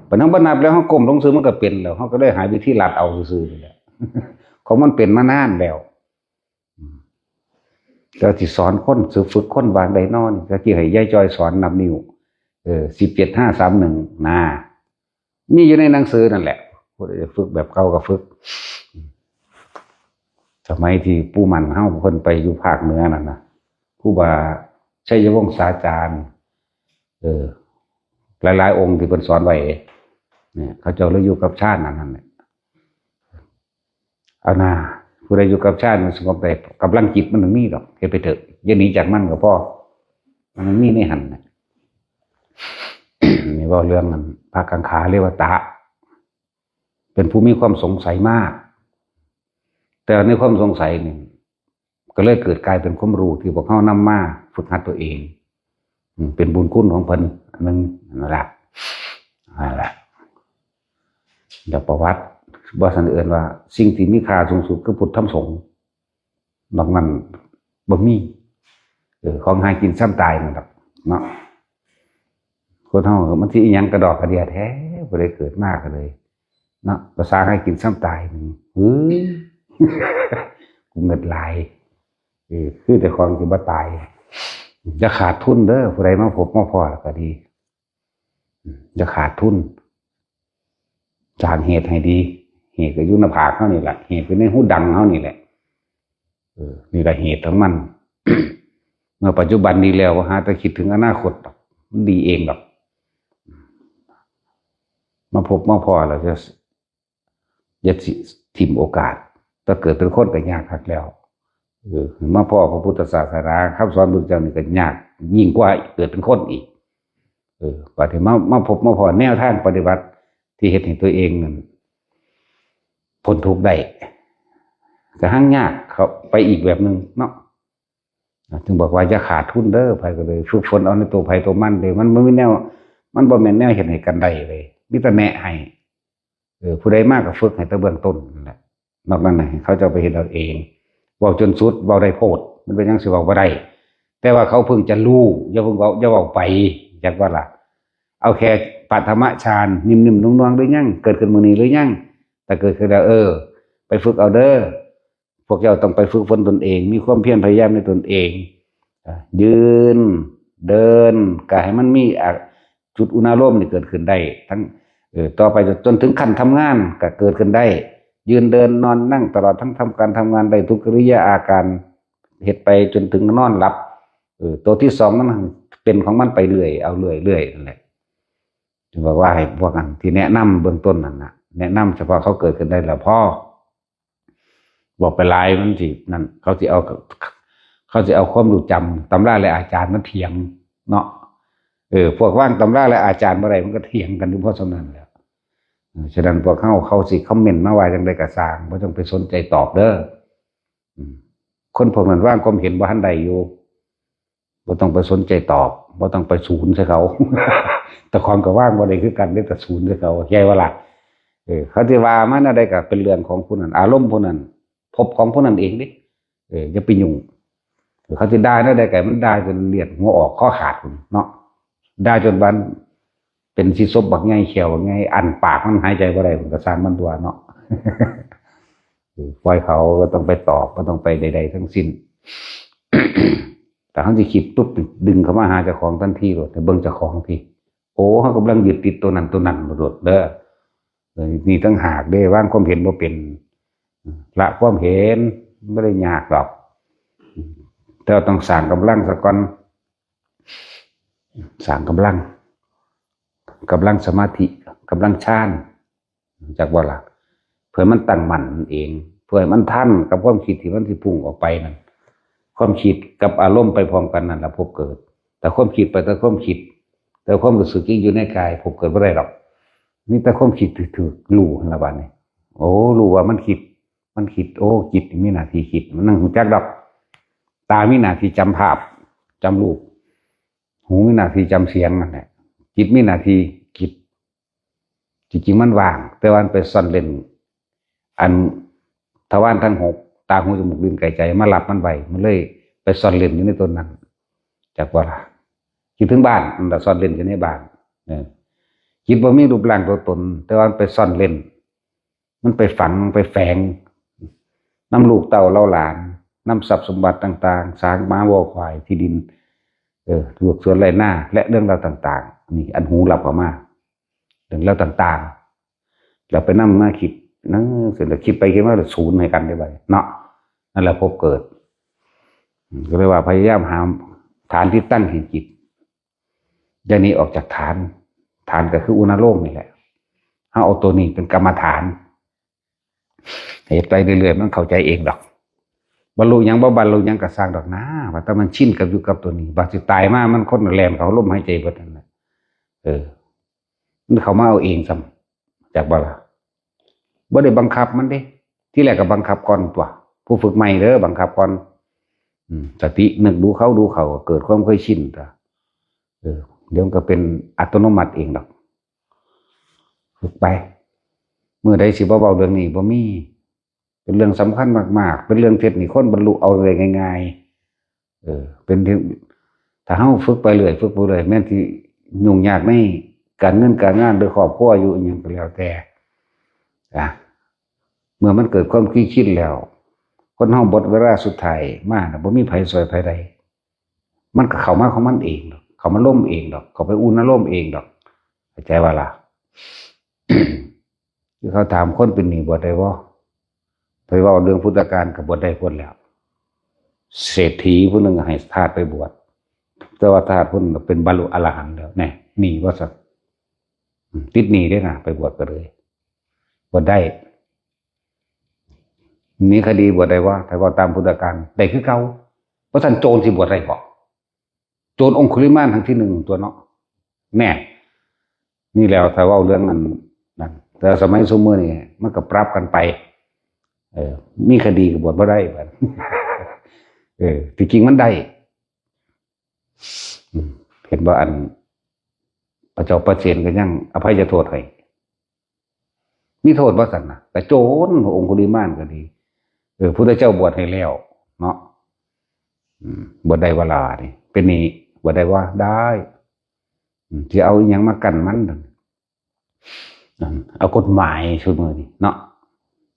ปานนั้นบ่นับแล้วเฮาก้มลงซื่อมันก็เป็นแล้วเฮาก็เลยหาวิธีรัดเอาซื่อๆนี่แหละ ของมันเป็นมานานแล้วก็สิสอนคนสิฝึกคนวางได้นอนตะกี้ให้ยายจอยสอนนับนิ้ว17 5 3 1นะมีอยู่ในหนังสือนั่นแหละฝึกแบบเก่าก็ฝึกสมัยที่ปู่มันเฮาเพิ่นไปอยู่ภาคเหนือนั่นน่ะครูบาชัยวงศาจารย์หลายๆองค์ที่เพิ่นสอนไว้เนี่ยเขาเจ้าเลยอยู่กับชาตินั่นแหละเอาหน้าผู้ใดอยู่กับชาติมันสงบได้กำลังจิตมันถึงมีดอกเฮ็ดไปเถอะอย่าหนีจากมันก็พอมันมีในหันน่ะ นี่ว่าเรื่องนั้นพระกังขาเรียกว่าตะเป็นผู้มีความสงสัยมากแต่ในความสงสัยนี่ก็เลยเกิดกลายเป็นความรู้ที่พวกเขานำมาฝึกหัดตัวเองเป็นบุญคุณของเพิ่นอันนึงนั่นแหละเดี๋ยวประวัติบ่สันเอิ้นว่าสิ่งที่มีค่าสูงสุดคือพุทธธรรมสงฆ์นอกนั้นบ่มีของหากินซ้ำตายนั่นดอกเนาะคนเฮามันสิอีหยังกระดอกกระเดียแท้บ่ได้เกิดมาก็เลยเนาะภาษาให้กินซ้ำตายนึงกูเงิดหลายคือแต่ของที่บ่ตายอย่าขาดทุนเด้อผู้ใดมาพบมาพอแล้วก็ดีอย่าขาดทุนสร้างเหตุให้ดีเหตุก็อยู่หน้าผากเฮานี่แหละเหตุก็ในหูดังเฮานี่แหละนี่แหละเหตุของมัน เมื่อปัจจุบันดีแล้วหาแต่คิดถึงอนาคตมันดีเองดอกมาพบมาพอเราจะอย่าถิ่มโอกาสถ้าเกิดเป็นคนก็ยากคักแล้วมาพ่อพระพุทธศาสนาคำสอนพระพุทธเจ้านี่ก็ยากยิ่งกว่าเกิดเป็นคนอีกกว่าที่มาพบมาพอแนวทางปฏิบัติที่เฮ็ดให้ตัวเองนั่นพ้นทุกข์ได้ก็หั่งยากเขาไปอีกแบบนึงเนาะถึงบอกว่าจะขาดทุนเด้อไผก็เลยฝึกฝนเอาในตัวไผตัวมันเลยมันบ่มีแนวมันบ่แม่นแนวเฮ็ดให้กันได้เลยมีแต่แนะให้ผู้ใดมากก็ฝึกให้แต่เบื้องต้นนั่นแหละนอกนั้นเขาจะไปเฮ็ดเอาเองเว้าจนสุดเว้าได้โพดมันเป็นจังสิเว้าบ่ได้แต่ว่าเขาเพิ่งจะรู้อย่าเพิ่งเว้าอย่าเว้าไปจักว่าล่ะเอาแค่ ปัทมฌานนิ่มๆนุ่งๆหรือยังเกิดขึ้นมื้อนี้หรือยังแต่เกิดขึ้นแล้วไปฝึกเอาเด้อพวกเจ้าต้องไปฝึกฝนตนเองมีความเพียรพยายามในตนเองยืนเดินก็ให้มันมีจุดอุณาโลมนี่เกิดขึ้นได้ทั้งต่อไปจนถึงขั้นทำงานก็เกิดขึ้นได้ยืนเดินนอนนั่งตลอดทั้งทำการทำงานได้ทุกกิริยาอาการเหตุไปจนถึงนอนหลับตัวที่สองนั้นเป็นของมันไปเรื่อยเอาเรื่อยนั่นแหละจึงบอกว่าให้พวกนั้นที่แนะนำเบื้องต้นนั่นนะแนะนำเฉพาะเขาเกิดขึ้นได้แล้วพ่อบอกไปหลายมันสินั่นเขาจะเอาความรู้จำตำราและอาจารย์มันเถียงเนาะพวกว่างตำราและอาจารย์อะไรมันก็เถียงกันอยู่เพราะฉะนั้นแหละฉะนั้นพวกเขาสิคอมเมนต์มาว่าจังได๋ก็สร้างบ่ต้องไปสนใจตอบเด้อคนพวกนั้นว่างความเห็นบ่ทันใดอยู่บ่ต้องไปสนใจตอบบ่ต้องไปศูนย์ใส่เขา แต่ความก็ว่างบ่ได้คือกันได้แต่ศูนย์ใส่เขาแย่ว่าล่ะเขาสิว่ามันอะไรก็เป็นเรื่องของผู้นั้นอารมณ์ผู้นั้นพบของผู้นั้นเองดิอย่าไปยุ่งเขาสิได้นั่นได้ก็มันได้จนเลียดหัวออกข้อขาดเนาะได้จนวันเป็นสิซบบักไงเขียวบักไงอันปากมันหายใจบ่ได้มันก็สร้างมันตัวเนาะ ปล่อยเขาก็ต้องไปตอบก็ต้องไปใดๆทั้งสิ้น แต่เขาจะคิดปุ๊บดึงเขามาหาเจ้าของทันทีเลยแต่เบิ่งเจ้าของพี่โอ้เขากำลังยึดติดตัวนั้นโดดเด้อนี่ตั้งหากได้ว่างความเห็นบ่เป็นละความเห็นไม่ได้ยากหรอกแต่ต้องสร้างกำลังซะก่อนสร้างกำลังสมาธิกำลังฌานจากว่าล่ะเพื่อมันตั้งมั่นเองเพื่อมันทันกับความคิดที่มันสิพุ่งออกไปนั่นความคิดกับอารมณ์ไปพร้อมกันนั่นแหละพบเกิดแต่ความคิดไปแต่ความคิดแต่ความรู้สึกที่อยู่ในกายพบเกิดไม่ได้หรอกมีแต่ความคิดถือรู้ละบัดนี้โอ้รู้ว่ามันคิดโอ้จิตมีหน้าที่คิดมันนั่งหูจักดอกตามีหน้าที่จำภาพจำรูปหูมีหน้าที่จำเสียงนั่นแหละจิตมีหน้าที่คิดจริงๆมันว่างแต่วันไปซ่อนเล่นอันทวารทั้งหกตาหูจมูกลิ้นกายใจมาหลับมันไว้มันเลยไปซ่อนเล่นอยู่ในต้นนั้นจากว่าล่ะคิดถึงบ้านมันซ่อนเล่นอยู่ในบ้านคิดว่ามีรูปร่างตัวตนแต่ว่าไปซ่อนเล่นมันไปฝังไปแฝงน้ำลูกเต่าเล่าหลานน้ำทรัพย์สมบัติต่างๆสร้างม้าวัวควายที่ดินลูกสวนไรหน้าและเรื่องราวต่างๆนี่อันหูหลับออกมาเรื่องราวต่างๆเราไปนั่งมาคิดนั่งเสร็จแล้วคิดไปคิดมาศูนย์ให้กันได้ไปเนาะนั่นแหละพบเกิดก็เลยว่าพยายามหาฐานที่ตั้งแห่งจิตอย่างนี้ออกจากฐานก็คืออุณโลมนี่แหละเอาตัวนี้เป็นกรรมฐานเหตุไปเรื่อยๆมันเข้าใจเองดอกบรรลุยังบ่บรรลุยังก็สร้างดอกนะว่าแต่มันชินกับอยู่กับตัวนี้บาดสิตายมามันคนแหลมเขาล้มหายใจเบิดนั่นแหละมันเขามาเอาเองซ้ำจากบ่ล่ะบ่ได้บังคับมันเด้ที่แรกก็บังคับก่อนตัวผู้ฝึกใหม่เด้อบังคับก่อนสตินึกดูเขาเกิดความเคยชินตัวเดี๋ยวมันก็เป็นอัตโนมัติเองดอกฝึกไปเมื่อใดสิบ่เว้าเรื่องนี้บ่มีเป็นเรื่องสำคัญมากๆเป็นเรื่องเทคนิคคนบรรลุเอาเลยง่ายๆเป็นถ้าเฮาฝึกไปเรื่อยแม้นที่ยุ่งยากในการเงินการงานหรือครอบครัวอยู่อีหยังก็แล้วแต่เมื่อมันเกิดความคิดชินแล้วคนเฮาบทเวลาสุดท้ายมาน่ะบ่มีไผซอยไผใดมันก็เข้ามาของมันเองดอกเขามาล่มเองดอกเขาไปอุ่นอารมณ์เองดอกเข้าใจว่าล่ะ คือเขาถามคนเป็นหนี้บวชได้บ่ไปเว้าเรื่องพุทธกาลก็บวชได้พ้นแล้วเศรษฐีผู้นึงให้ทาสไปบวชแต่ว่าทาสผู้นึงเป็นบรรลุอรหันต์แล้วแน่หนี้ว่าสักติดหนี้ได้นะไปบวชก็เลยบวชได้มีคดีบวชได้ว่าถ้าว่าตามพุทธกาลได้คือเก่าเพราะท่านโจรสิบวชได้บ่โจรองคุลิมานทั้งที่หนึ่งตัวเนาะแน่นี่แล้วถ้าว่าเรื่องนั้นแต่สมัยสมมือนี่มันก็ปรับกันไปมีคดีกับบวชบ่ได้แบบที่จริงมันได้เห็นว่าอันพระเจ้าประเสนก็ยังอภัยโทษให้มีโทษว่าสันนะแต่โจรองคุลิมานก็ดีพุทธเจ้าบวชให้แล้วเนาะบวชได้เวลานี่เป็นนี่บวชได้ว่าได้จะเอาอย่างมากันมัน เอากฎหมายช่วยมือนี่เนาะ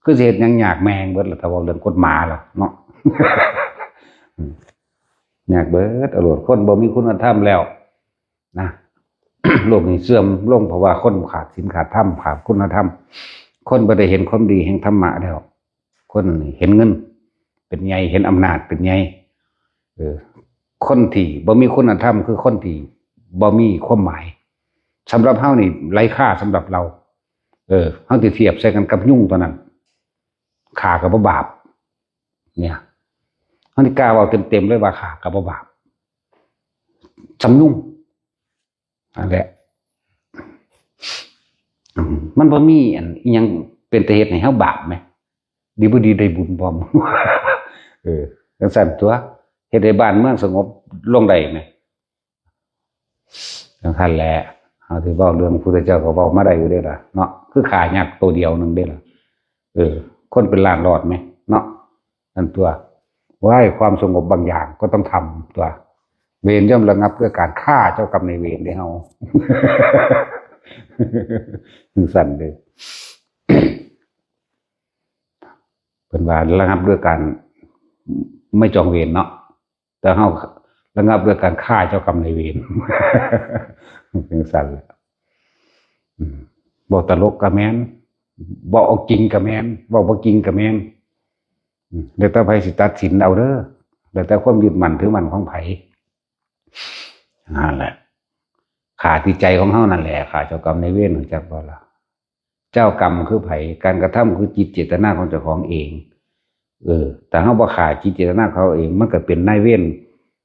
คือเศษยังอยากแมงเบิดละแต่ว่าเรื่องกฎหมายล่ะเนาะ อยากเบิดอรวดคนบ่มีคุณธรรมแล้วนะ โลกนี้เสื่อมลงเพราะว่าคนขาดศีลขาดธรรมขาดคุณธรรมคนบ่ได้เห็นความดีแห่งธรรมะแล้วคนเห็นเงินเป็นไงเห็นอำนาจเป็นไงคนที่บ่มีคุณธรรมคือคนที่บ่มีความหมายสำหรับเฮานี่ไร้ค่าสำหรับเราเฮาสิเทียบใส่กันกับยุ่งตัวนั้นฆ่าก็บ่บาปเนี่ยเฮานี่กล้าเว้าเต็มๆเลยว่าฆ่าก็บ่บาปจำยุ่งนั่นแหละมันบ่มีอันอิหยังเป็นแต่เหตุให้เฮาบาปไหมดีบ่ดีได้บุญพร้อม จังซั่นตัวเฮ็ดให้บ้านเมืองสงบลงได้ไหมจังซั่นแหละเฮาสิเว้าเรื่องพุทธเจ้าก็เว้ามาได้อยู่เด้ล่ะเนาะคือขายักษ์ตัวเดียวนึงเด้ล่ะคนเป็นล้านรอดไหมเนาะนั่นตัวว่าให้ความสงบบางอย่างก็ต้องทำตัวเวรย่อมระงับด้วยการฆ่าเจ้ากรรมนายเวรได้เฮา สั่นเลยเป็นว่าระงับด้วยการไม่จองเวรเนาะแต่เฮาระงับด้วยการฆ่าเจ้ากรรมนายเวร เป็นสั่นเลยบอกตลกกะแมนบอกเอาจริงกะแมนบอกบ่จริงกะแมนเดี๋ยวแต่ไผสิตัดสินเอาเด้อเดี๋ยวแต่ความยึดมั่นถือมั่นของไผนั่นแหละขาดที่ใจของเฮานั่นแหละขาดเจ้ากรรมนายเวรของจักบ่ล่ะเจ้ากรรมคือไผการกระทำคือจิตเจตนาของเจ้าของเองแต่เฮาบ่ขาดจิตเจตนาเขาเองมันก็เป็นนายเวร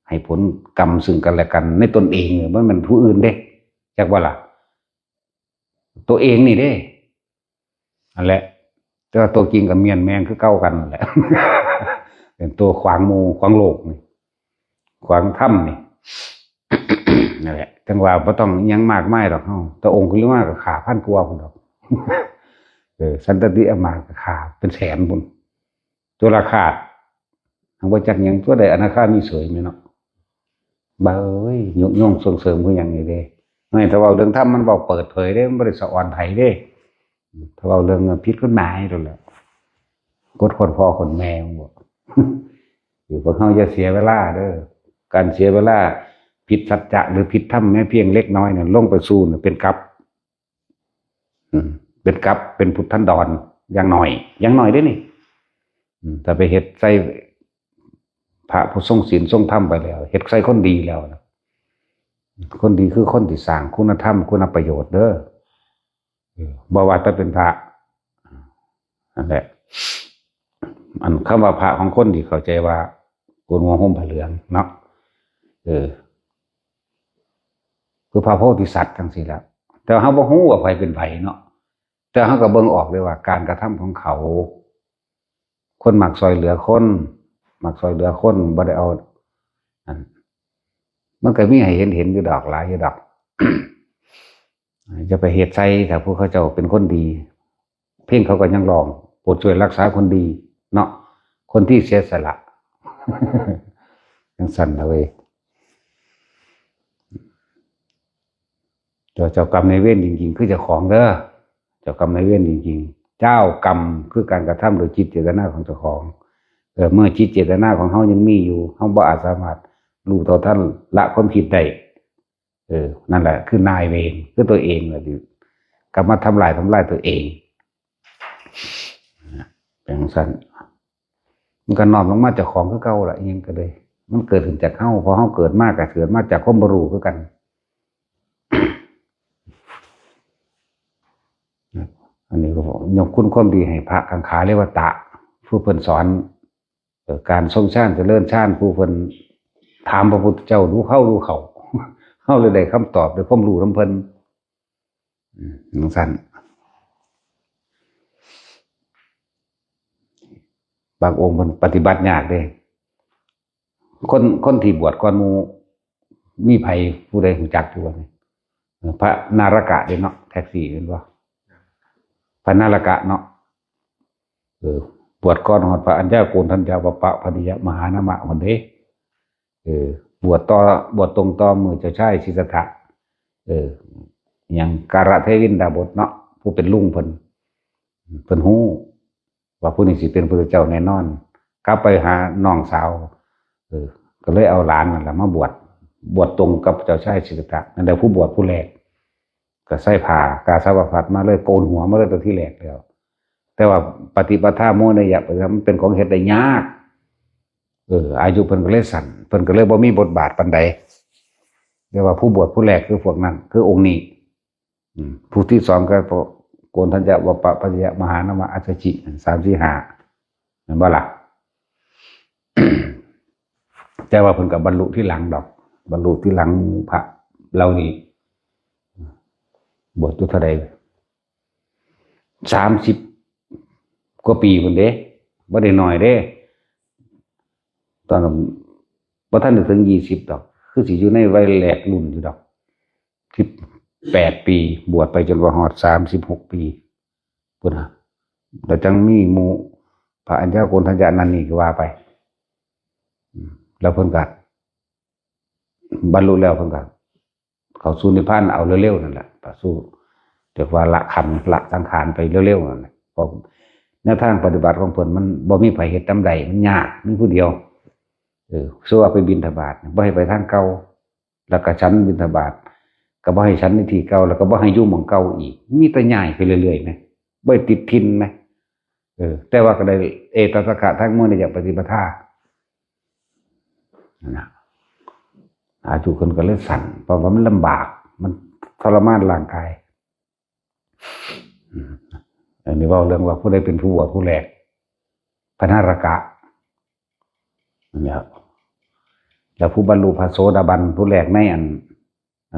ให้ผลกรรมซึ่งกันและกันในตนเองมันผู้อื่นเด้จักบ่ล่ะตัวเองนี่เด้นั่นแหละแต่ว่าตัวจริงกับเมียนแมงคือเก้ากันนั่นแหละ เป็นตัวขวางหมู่ขวางโลกนี่ขวางถ้ำนี่ นั่นแหละจังว่าบ่ต้องยังมากมายดอกเฮาแต่องค์คุลิมาก็ขาพันกว่าพุ่นดอก สันตติอมาก็ขาเป็นแสนพุ่นตัวราคาทั้งบ่จักหยังตัวใดอนาคามีเสยแม่เนาะบ่เอ้ยยกย่องส่งเสริมคือหยังนี่เด้ไม่ถ้าเว้าเรื่องธรรมมันเว้าเปิดเผยเด้มันบ่ได้สะออนไผเด้ถ้าเว้าเรื่องผิดกฎหมายนั่นแหละกฎคนพ่อคนแม่บ่ อยู่พวกเฮาอย่าเสียเวลาเด้อการเสียเวลาผิดสัจจะหรือผิดธรรมแม้เพียงเล็กน้อยเนี่ยลงไปสู่เนี่ยเป็นกรรมเป็นกรรมเป็นพุทธันดรอย่างหน่อยได้นี่แต่ไปเฮ็ดใส่พระผู้ทรงศีลทรงธรรมไปแล้วเฮ็ดใส่คนดีแล้วนะคนดีคือคนที่สร้างคุณธรรมคุณประโยชน์เด้อบ่ว่าแต่เป็นพระนั่นแหละอันคำว่าพระของคนที่เข้าใจว่าโกนหัวห่มผ้าเหลืองเนาะคือพระโพธิสัตว์จังซี่แหละแต่เฮาบ่ฮู้ว่าไผเป็นไผเนาะแต่เฮาก็เบิ่งออกเลยว่าการกระทำของเขาคนมักซอยเหลือคนบ่ได้เอาอันมันก็มีให้เห็นอยู่ดอกหลายอยู่ดอก จะไปเฮ็ดใส่ถ้าพวกเขาเจ้าเป็นคนดีเพ่งเขาก็ยังร้องโปรดช่วยรักษาคนดีเนาะคนที่เสียสละ จังซั่นล่ะเว้ยเจ้ากรรมนายเวรจริงๆคือเจ้าของเด้อเจ้ากรรมนายเวรจริงๆเจ้ากรรมคือการกระทำโดยจิตเจตนาของเจ้าของเมื่อจิตเจตนาของเฮายังมีอยู่เฮาบ่อาจสามารถรู้เท่าทันละความผิดได้นั่นแหละคือนายเวรคือตัวเองล่ะดิกลับมาทำลายตัวเองเป็นจังซั่นมันก็น้อมลงมาจากของคือเก่าล่ะอิหยังก็เลยมันเกิดขึ้นจากเฮาพอเฮาเกิดมาก็เกิดมาจากความบ่รู้คือกัน อันนี้ก็ยกคุณความดีให้พระกังขาเรวตะผู้เพิ่นสอนการทรงฌานเจริญฌานผู้เพิ่นถามพระพุทธเจ้ารู้เข้าเฮาเลยได้คำตอบด้วยความรู้นำเพิ่นจังซั่นบางองค์เพิ่นปฏิบัติยากเด้คนที่บวชก่อนหมู่มีไผผู้ใดรู้จักอยู่บ่นี่พระนารกะเด้เนาะแท็กซี่เห็นบ่พระนารกะเนาะบวชก่อนฮอดพระอัญญาโกณทัญญาปปะพนิยมหานามะคนเด้บวชตรงต่อมือเจ้าชายสิทธัตถะ อย่างการะเทวินดาบทเนาะผู้เป็นลุงเพิ่นฮู้ว่าผู้นี้สิเป็นพระเจ้าแน่นอนกลับไปหาน้องสาวก็เลยเอาหลานนั่นแหละมาบวชตรงกับเจ้าชายสิทธัตถะนั่นแหละผู้บวชผู้แรกก็ใส่ผ้ากาสาวพัดมาเลยโกนหัวมาเลยตัวที่แรกแล้วแต่ว่าปฏิปทาโมนยะมันเป็นของเฮ็ดได้ยากอายุเพิ่นก็เลยสั้นเพิ่นก็เลยบ่มีบทบาทปานใดเรียกว่าผู้บวชผู้แรกคือพวกนั้นคือองค์นี้ผู้ที่สองก็โกนทัญญวปปัญญมหานามะอัจฉริ3-4-5นั่นบ่ล่ะ แต่ว่าเพิ่นก็บรรลุที่หลังดอกบรรลุที่หลังพระเรานี่บวชอยู่เท่าใด30 กว่าปีพุ่นเด้บ่ได้น้อยเด้ตอนนั้นบ่ทันถึง20ดอกคือสิอยู่ในวัยแรกรุ่นอยู่ดอก18 ปีบวชไปจนว่าฮอด36 ปีพุ่นน่ะแล้วจังมีหมู่พระอัญญาโกณทัญญานั่นนี่ก็ว่าไปแล้วเพิ่นก็บรรลุแล้วเพิ่นก็เข้าสู่นิพพานเอาเร็วๆนั่นแหละต่อสู้เรียกว่าละขันธ์ละสังขารไปเร็วๆนั่นแหละเพราะแนวทางปฏิบัติของเพิ่นมันบ่มีไผเฮ็ดตามใดมันยากมีผู้เดียวสู้ว่าไปบิณฑบาตบ่ให้ไปทางเก่าแล้วก็ฉันบิณฑบาตก็บ่ให้ฉันในที่เก่าแล้วก็บ่ให้อยู่หม้องเก่าอีกมีแต่ย้ายไปเรื่อยๆนะบ่ติดถิ่นนะแต่ว่าก็ได้เอตตะคะทั้งมวลในปฏิปทานะอายุคนก็เลยสั่นเพราะว่ามันลำบากมันทรมานร่างกายอันนี้ว่าเรื่องว่าผู้ใดเป็นผู้บวชผู้แรกพระนารกะเนี่ยแล้วผู้บรรลุพระโสดาบันผู้แรกในอัน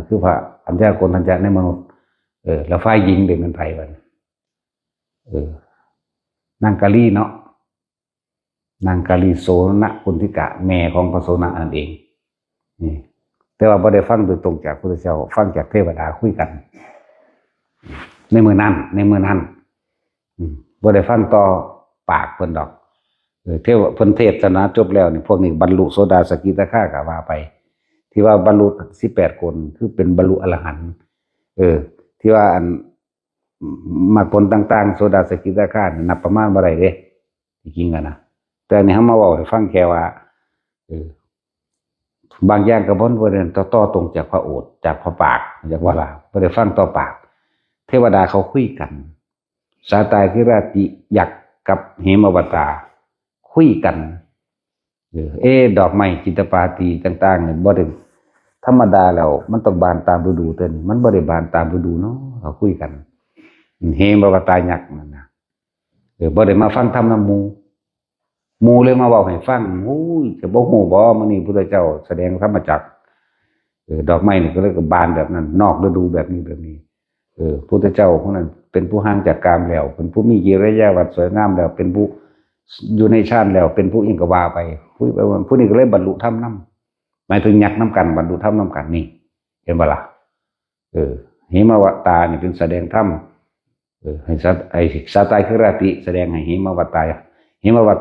คือพระอัญญาโกณทัญญะในมนุษย์แล้วฝ่ายหญิงเด็กเป็นไผบัดนางกาลีเนาะนางกาลีโสนกุณฑิกะแม่ของพระโสนะนั่นเองนี่แต่ว่าบ่ได้ฟังโดยตรงจากพระพุทธเจ้าฟังจากเทวดาคุยกันในมือนั้นบ่ได้ฟังต่อปากเพิ่นดอกเทวเพิ่นเทศนาจบแล้วนี่พวกนี้บรรลุโสดาสกิทาคาก็ว่าไปที่ว่าบรรลุ18 คนคือเป็นบรรลุอรหันต์ที่ว่าอันมรรคผลต่างๆโสดาสกิทาคานับประมาณบ่ได้เด้จริงๆนะแต่นี่เฮามาเว้าให้ฟังแค่ว่าบางอย่างก็บ่ได้ต่อตรงจากพระโอษฐ์จากพระปากจากว่าล่ะบ่ได้ฟังต่อปากเทวดาเขาคุยกันสาตายคิราติยักษ์กับเหมวตาคุยกันดอกไม้จิตปาตีต่างๆเนี่ยบ่ได้ธรรมดาแล้วมันต้องบานตามฤดูเต้นมันบ่ได้บานตามฤดูเนาะเขาคุยกันเหมวตายักษ์นั่นน่ะบ่ได้มาฟังธรรมนำหมู่เลยมาเว้าให้ฟังโอ้ยจะบ่ฮู้บ่มื้อนี้พุทธเจ้าแสดงธรรมจักรดอกไม้นี่ก็เลยก็บานแบบนั้นนอกฤดูแบบนี้พุทธเจ้าของนั้นเป็นผู้ห่างจากกามแล้วเป็นผู้มีกิริยาวัดสวยงามแล้วเป็นผู้อยู่ในฌานแล้วเป็นผู้อิงกว่าไปผู้นี้ก็เลยบรรลุธรรมนำหมายถึงยักษ์นำกันบรรลุธรรมนำกันนี่เห็นบ่ล่ะหิมวตานี่เป็นแสดงธรรมให้สัตตายคิราติแสดงให้หิมวต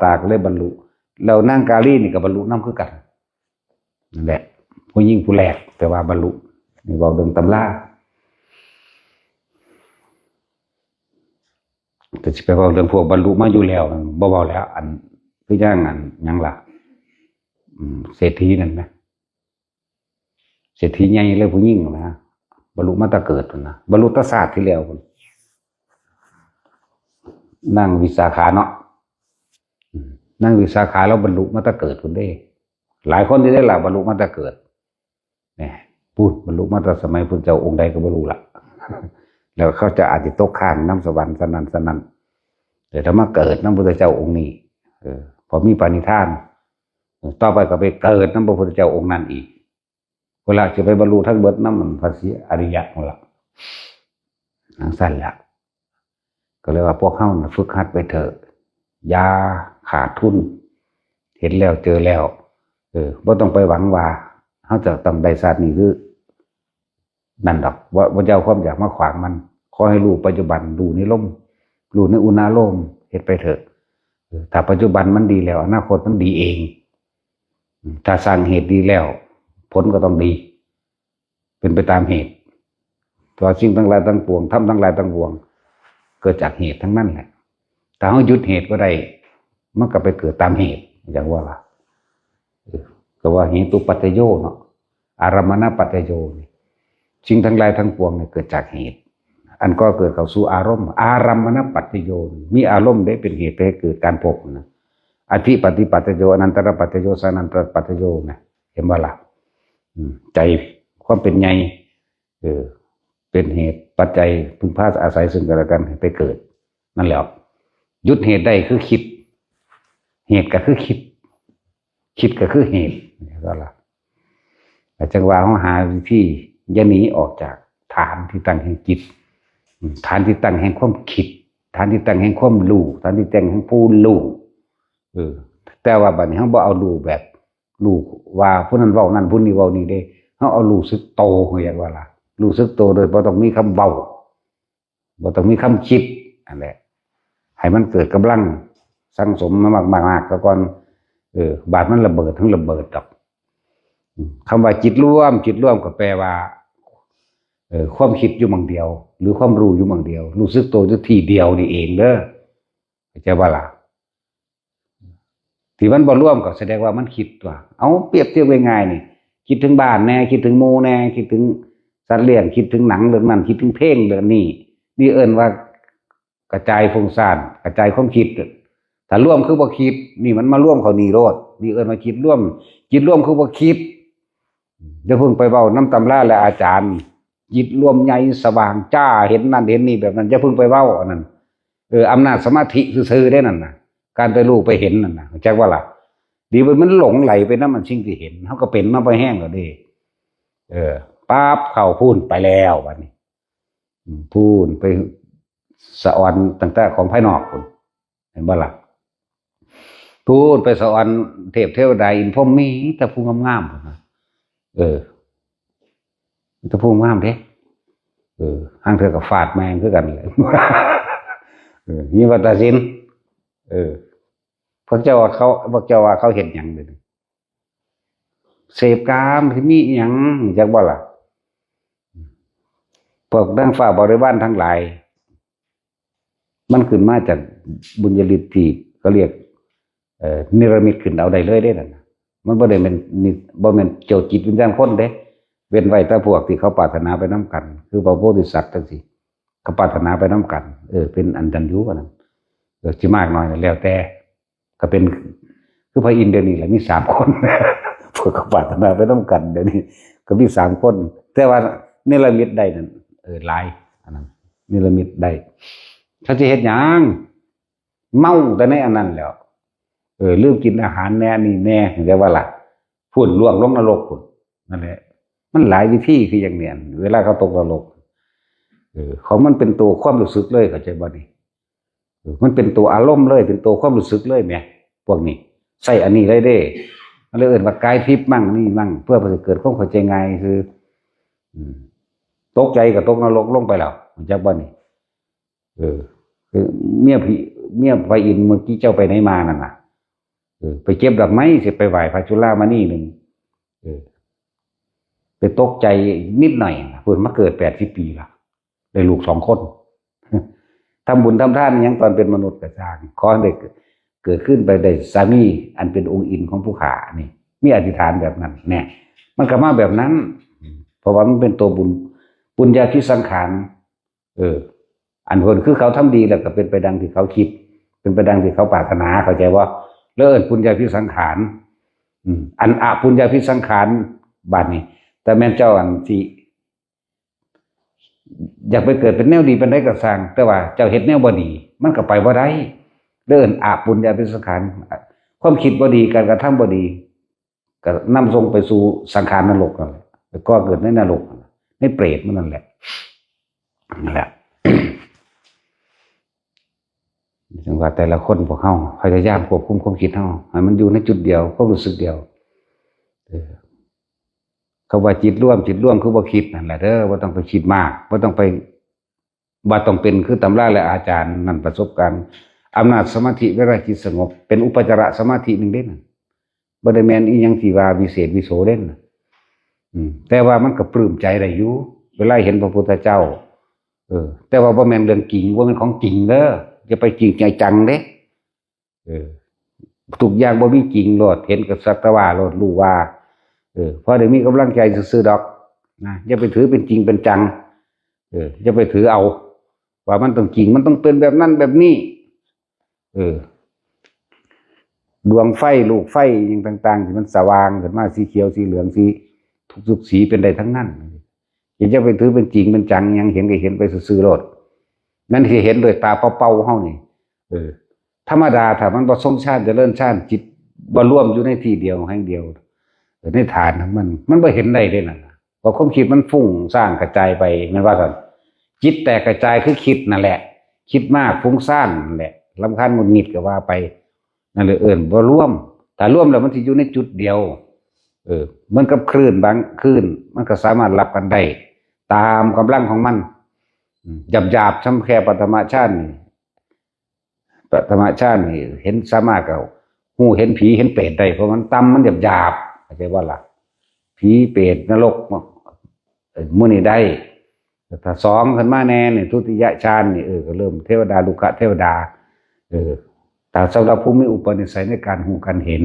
าก็เลยบรรลุแล้วนางกาลีนี่ก็บรรลุนำคือกันนั่นแหละผู้ยิ่งผู้แรกแต่ว่าบรรลุนี่เว้าเรื่องตำราแต่สิไปเว้าเรื่องพวกบรรลุมาอยู่แล้วบ่เว้าแล้วอันคืออย่างนั้นหยังล่ะเศรษฐีนั่นนะเศรษฐีใหญ่เลยผู้หญิงนะบรรลุมาแต่เกิดพุ่นนะบรรลุแต่ชาติที่แล้วพุ่นนางวิสาขาเนาะนางวิสาขาแล้วบรรลุมาแต่เกิดพุ่นเด้หลายคนที่ได้ล่ะบรรลุมาแต่เกิดเนี่ยพูดบรรลุมาแต่สมัยพุทธเจ้าองค์ใดก็บ่รู้ล่ะแล้วเขาจะอาจจะตกข้างน้ำสวรรค์สนั่นแต่ถ้ามาเกิดน้ำพุทธเจ้าองค์นี้พอมีปณิธานต่อไปก็ไปเกิดน้ำพระพุทธเจ้าองค์นั้นอีกเวลาจะไปบรรลุทั้งเบิดน้ำมันภาษีอริยะของเราสั้นละก็เลยว่าพวกเข้าฝึกหัดไปเถอะยาขาดทุนเห็นแล้วเจอแล้วบ่ต้องไปหวังว่าเขาจะต้องได้ศาสตร์นี้คือนั่นดอกว่าเจ้าความอยากมาขวางมันขอให้รู้ปัจจุบันรู้ในลมรู้ในอุณาโลมเฮ็ดไปเถอะถ้าปัจจุบันมันดีแล้วอนาคตมันดีเองถ้าสร้างเหตุดีแล้วผลก็ต้องดีเป็นไปตามเหตุ ตัวสิ่งทั้งหลายทั้งปวงทำทั้งหลายทั้งปวงเกิดจากเหตุทั้งนั้นแหละแต่เขาหยุดเหตุก็ได้มันก็ไปเกิดตามเหตุอย่างว่าล่ะก็ว่าเหตุปัจจโยเนาะอารมณปัจจโยสิ่งทั้งหลายทั้งปวงเนี่ยเกิดจากเหตุอันก็เกิดเข้าสู่อารมณ์อารมณปัจจโยมีอารมณ์ได้เป็นเหตุให้เกิดการพบนะอธิปฏิปัจจโยอนันตรปัจจโยสานันตรปัจจโยนะเห็นว่าล่ะใจความเป็นไงเป็นเหตุปัจจัยพึงพาอาศัยซึ่งกันและกันไปเกิดนั่นแหละหยุดเหตุได้คือคิดเหตุก็คือคิดก็คือเหตุก็ล่ะแต่จังหวะเขาหาวิธีอย่าหนีออกจากฐานที่ตั้งแห่งจิตฐานที่ตั้งแห่งความคิดฐานที่ตั้งแห่งความรู้ฐานที่ตั้งแห่งผู้รู้แต่ว่าบัดนี้เขาบ่เอารู้แบบรู้ว่าผู้นั้นเว้านั่นผู้นี้เว้านี่เด้เขาเอารู้สึกโตอย่างว่าล่ะรู้สึกโตโดยบ่ต้องมีคำเว้าบ่ต้องมีคำคิดนั่นแหละให้มันเกิดกำลังสังสมมากๆแล้วก่อนบาดมันระเบิดทั้งระเบิดดอกคำว่าจิตร่วมก็แปลว่าความคิดอยู่บางเดียวหรือความรู้อยู่บางเดียวรู้สึกตัวอยู่ที่เดียวนี่เองเด้อเข้าใจว่าล่ะที่มันบ่ร่วมก็แสดงว่ามันคิดว่าเอาเปรียบเทียบง่ายๆนี่คิดถึงบ้านแน่คิดถึงหมู่แน่คิดถึงสัตว์เลี้ยงคิดถึงหนังเรื่องนั้นคิดถึงเพลงเรื่องนี้นี่เอิ้นว่ากระจายฟุ้งซ่านกระจายความคิดถ้าร่วมคือบ่คิดนี่มันมาร่วมเขานี่โลดนี่เอิ้นว่าคิดร่วมคือบ่คิดอย่าเพิ่งไปเว้าน้ำตำราและอาจารย์จิตรวมใหญ่สว่างจ้าเห็นนั่นเห็นนี่แบบนั้นอย่าเพิ่งไปเว้าอันนั้นอำนาจสมาธิซื่อๆได้นั่นน่ะการไปรู้ไปเห็นนั่นน่ะเข้าใจว่าล่ะดีมันหลงไหลไปนำมันสิ่งที่เห็นเฮาก็เป็นมาบ่แห้งแล้วเด้ปั๊บเข้าพูนไปแล้วบัดนี้พูนไปสะออนตั้งแต่ของภายนอกพุ่นเห็นบ่ล่ะพูนไปสะออนเทพเทวดาอินพรหมมีแต่ผู้งามๆพุ่นนะแต่ผู้งามเด้ห่างเธอกับฟาดแมงคือกันเลยนี่ว่าตาสินพวกเจ้าว่าเขาเห็นหยังเลยเสพกามที่มีหยังจักบ่ล่ะพวกนางฟ้าบริวารทั้งหลายมันขึ้นมาจากบุญญาฤทธิ์ที่เขาเรียกนิรมิตขึ้นเอาได้เลยได้นั่นมันบ่ได้เป็นบ่แม่นเกี่ยวจิตวิญญาณคนเด้เว้นไว้แต่พวกที่เขาปรารถนาไปน้ำกันคือพระโพธิสัตว์จังซี่เขาปรารถนาไปน้ำกันเป็นอันจันยุกันนั้นสิมากน้อยแล้วแต่ก็เป็นคือพระอินทร์เดี๋ยวนี้แหละมี3คนพวกเขาปรารถนาไปน้ำกันเดี๋ยวนี้ก็มี3คนแต่ว่าเนรมิตได้นั่นหลายอันนั้นเนรมิตได้เขาสิเฮ็ดหยังเมาแต่ในอันนั้นแล้วลืมกินอาหารแน่นี่แน่เรียกว่าล่ะพุ่นล่วงลงนรกพุ่นนั่นแหละมันหลายวิธีคืออย่างเนี้ยเวลาเขาตกนรกของมันเป็นตัวความรู้สึกเลยเข้าใจบ่นี่มันเป็นตัวอารมณ์เลยเป็นตัวความรู้สึกเลยแหมพวกนี้ใส่อันนี้เลยเด้มันเลยเอิ้นว่ากายทิพย์มั่งนี่มั่งเพื่อจะเกิดความเข้าใจง่ายคือตกใจกับตกนรกลงไปแล้วเข้าใจบ่นี่คือเมียพระอินทร์เมื่อกี้เจ้าไปไหนมานั่นน่ะไปเก็บดอกไม้สิไปไหว้พระจุฬามณีนึงไปตกใจนิดหน่อยเพิ่นมาเกิด80 ปีละได้ลูก2 คนทำบุญทำทานยังตอนเป็นมนุษย์ก็สร้างขอให้ได้เกิดขึ้นไปได้สามีอันเป็นองค์อินของผู้ขานี่มีอธิษฐานแบบนั้นแน่มันก็มาแบบนั้นเพราะว่ามันเป็นตัวบุญญาภิสังขารอันคนคือเขาทำดีแล้วก็เป็นไปดังที่เขาคิดเป็นไปดังที่เขาปรารถนาเข้าใจว่าเลิศปุญญาภิสังขารอันอปุญญาภิสังขารบัดนี้แต่แม่นเจ้าอันที่อยากไปเกิดเป็นแนวดีเป็นได้ก็สร้างแต่ว่าเจ้าเฮ็ดแนวบ่ดีมันก็ไปบ่ได้เลิศอปุญญาภิสังขารความคิดบ่ดีการกระทำบ่ดีก็นำส่งไปสู่สังขารนรกนั่นแหละแล้วก็เกิดในนรกในเปรตมันนั่นแหละนั่นแหละจังว่าแต่ละคนพวกเฮาพยายามควบคุมความคิดเฮาให้มันอยู่ในจุดเดียวความรู้สึกเดียวเขาว่าจิตร่วมคือบ่คิดนั่นแหละเด้อบ่ต้องไปคิดมากบ่ต้องไปว่าต้องเป็นคือตำราและอาจารย์นั่นประสบการณ์อำนาจสมาธิเวลาจิตสงบเป็นอุปจารสมาธินึงเด้นั่นบ่ได้แม่นอีหยังที่ว่าวิเศษวิโสเด้นแต่ว่ามันก็ปลื้มใจได้อยู่ เวลาเห็นพระพุทธเจ้าแต่ว่าบ่แม่นเรื่องจริงว่ามันของจริงเด้อจะไปจริงใจจังเด้ทุกอย่างบ่มีจริงโลดเห็นกับสัตว์ว่าโลดรู้ว่าพอได้มีกำลังใจซื่อๆดอกนะอย่าไปถือเป็นจริงเป็นจังอย่าไปถือเอาว่ามันต้องจริงมันต้องเป็นแบบนั้นแบบนี้ดวงไฟลูกไฟอย่างต่างๆที่มันสว่างขึ้นมาสีเขียวสีเหลืองสีทุกสีเป็นได้ทั้งนั้นอย่าจะไปถือเป็นจริงเป็นจังยังเห็นก็เห็นไปซื่อๆโลดนั่นที่เห็นด้วยตาเป้าๆเฮานี่ธรรมดาถ้ามันบ่ทรงชาติเจริญชาติจิตบ่ร่วมอยู่ในที่เดียวแห่งเดียวในฐานมันบ่เห็นได้เด้นั่นเพราะความคิดมันฟุ้งซ่านกระจายไปมันว่าซั่นจิตแตกกระจายคือคิดนั่นแหละคิดมากฟุ้งซ่านนั่นแหละรำคาญหงุดหงิดก็ว่าไปนั่นเลยบ่ร่วมแต่ร่วมแล้วมันสิอยู่ในจุดเดียวเหมือนกับคลื่นบางคลื่นมันก็สามารถรับกันได้ตามกำลังของมันหยาบๆช้ำแค่ปฐมชาตินี่เห็นสามารถก็หูเห็นผีเห็นเปรตได้เพราะมันต่ำมันหยาบเข้าใจว่าล่ะผีเปรตนรกมื้อนี้ได้ถ้าสองขึ้นมาแน่นี่ทุติยฌานนี่ก็เริ่มเทวดาลูกะเทวดาแต่สำหรับผู้มีอุปนิสัยในการหูการเห็น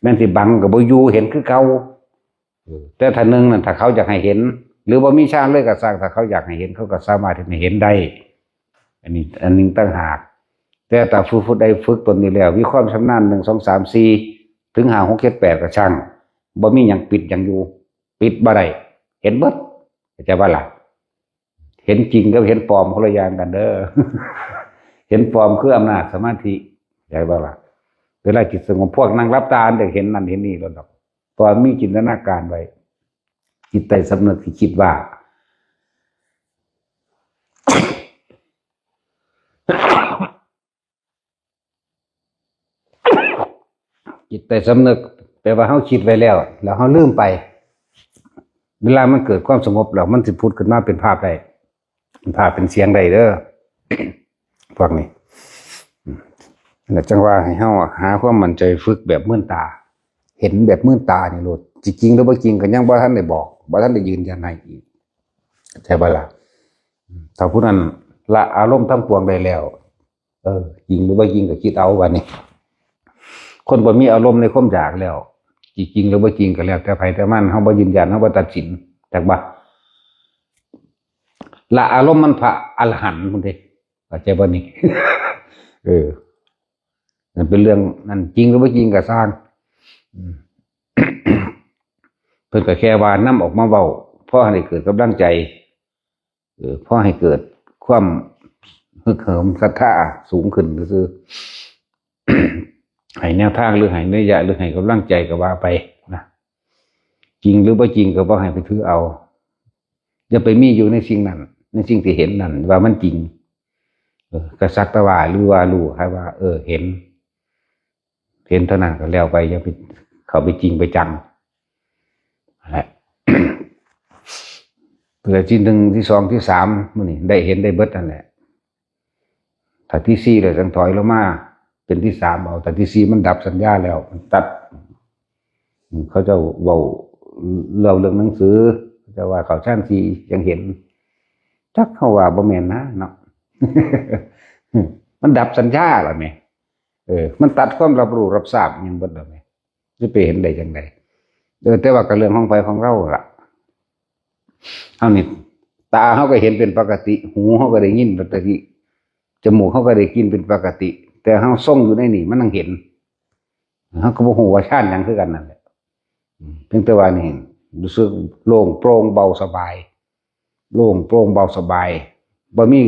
แม้นที่บังกับบ่อยู่เห็นคือเก่าแต่ถ้านึงนั่นถ้าเขาอยากให้เห็นหรือบ่มีฌานเลยก็สร้างถ้าเขาอยากให้เห็นเขาก็สามารถที่จะเห็นได้อันนี้ต่างหากแต่ถ้าฝึกได้ฝึกตนนี้แล้วมีความชำนาญ1 2 3 4ถึง5 6 7 8ก็ช่างบ่มีหยังปิดหยังอยู่ปิดบ่ได้เห็นเบิดเข้าใจว่าล่ะเห็นจริงกับเห็นปลอมคนละอย่างกันเด้อ เห็นปลอมคืออำนาจสมาธิเข้าใจว่าล่ะเวลาจิตสงบพวกนั่งรับตาได้เห็นนั่นเห็นนี่แล้วดอกตอนมีจินตนาการไว้จิตใต้สำนึกที่คิดว่า จิตใต้สำนึกแปลว่าเฮาคิดไว้แล้วเฮาลืมไปเวลามันเกิดความสงบแล้วมันสิพูดขึ้นมาเป็นภาพได้เป็นภาพเป็นเสียงได้เด้อ พวกนี้แล้วจังว่าให้เฮาหาความมั่นใจฝึกแบบมื่นตาเห็นแบบมื่นตานี่โลดจริงหรือบ่จริงก็ยังบ่ทันได้บอกบ่ทันได้ยืนยันให้อีกใช่บ่ล่ะถ้าผู้นั้นละอารมณ์ทั้งปวงได้แล้วจริงหรือบ่จริงก็คิดเอาว่านี่คนบ่มีอารมณ์ในความอยากแล้วจริงหรือบ่จริงก็แล้วแต่ไผแต่มันเฮาบ่ยืนยันเฮาบ่ตัดสินจักบ่ละอารมณ์มันพระอรหันต์พุ่นเด้เข้าใจบ่นี่ นั่นเป็นเรื่องนั่นจริงหรือบ่จริงก็สร้าง เพิ่นก็แค่ว่านำออกมาเว้าพอให้เกิดกำลังใจพอให้เกิดความฮึกเหิมศรัทธาสูงขึ้นซื่อ ให้แนวทางหรือให้นัยยะหรือให้กำลังใจก็ว่าไปนะจริงหรือบ่จริงก็บ่ให้ไปถือเอาอย่าไปมีอยู่ในสิ่งนั้นในสิ่งที่เห็นนั่นว่ามันจริงก็สักแต่ว่าหรือว่ารู้ให้ว่าเห็นเท่านั้นก็แล้วไปอย่าไปเข้าไปจริงไปจังแหละ เพื่อที่1ที่2ที่3มื้อนี้ได้เห็นได้เบิดนั่นแหละถ้าที่4เลยจังถอยลงมาเป็นที่3เอาแต่ที่4มันดับสัญญาแล้วมันตัดเขาจะเว้าเรื่องหนังสือจะว่าเขาชั้น4ยังเห็นจักเขาว่าบ่แม่นนะเนาะ มันดับสัญญาล่ะแม่มันตัดความรับรู้รับทราบยังเบิดแล้วแม่จะไปเห็นได้จังได๋แต่ว่าก็เรื่องของไผของเราล่ะเอานี่ตาเฮาก็เห็นเป็นปกติหูเฮาก็ได้ยินปกติจมูกเฮาก็ได้กลิ่นเป็นปกติแต่เฮาทรงอยู่ในนี่มันยังเห็นเฮาก็บ่ฮู้ว่าฌานหยังคือกันนั่นแหละเพียงแต่ว่านี่รู้สึกโล่งโปร่งเบาสบายโล่งโปร่งเบาสบายบ่มี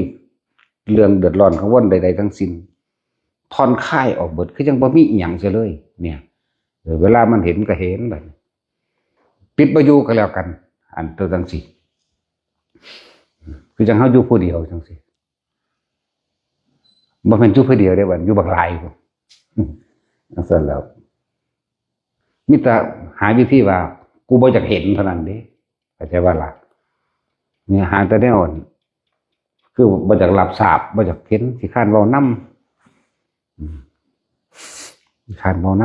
เรื่องเดือดร้อนกังวลใดๆทั้งสิ้นผ่อนคลายออกเบิดคือจังบ่มีอีหยังเสียเลยเนี่ยเวลามันเห็นก็เห็นบัดปิดบ่อยู่ก็แล้วกันอันตัวจังซี่คือจังเฮาอยู่ผู้เดียวจังซี่บ่แม่นอยู่ผู้เดียวได้บัดอยู่บักหลายพุ่นจังซั่นแล้วมีแต่หาวิธีว่ากูบ่อยากเห็นเท่านั้นเด้เข้าใจว่าล่ะเนี่ยหาแต่แนวคือบ่อยากรับทราบบ่อยากเห็นสิคร้านเว้านำคร้านเว้าน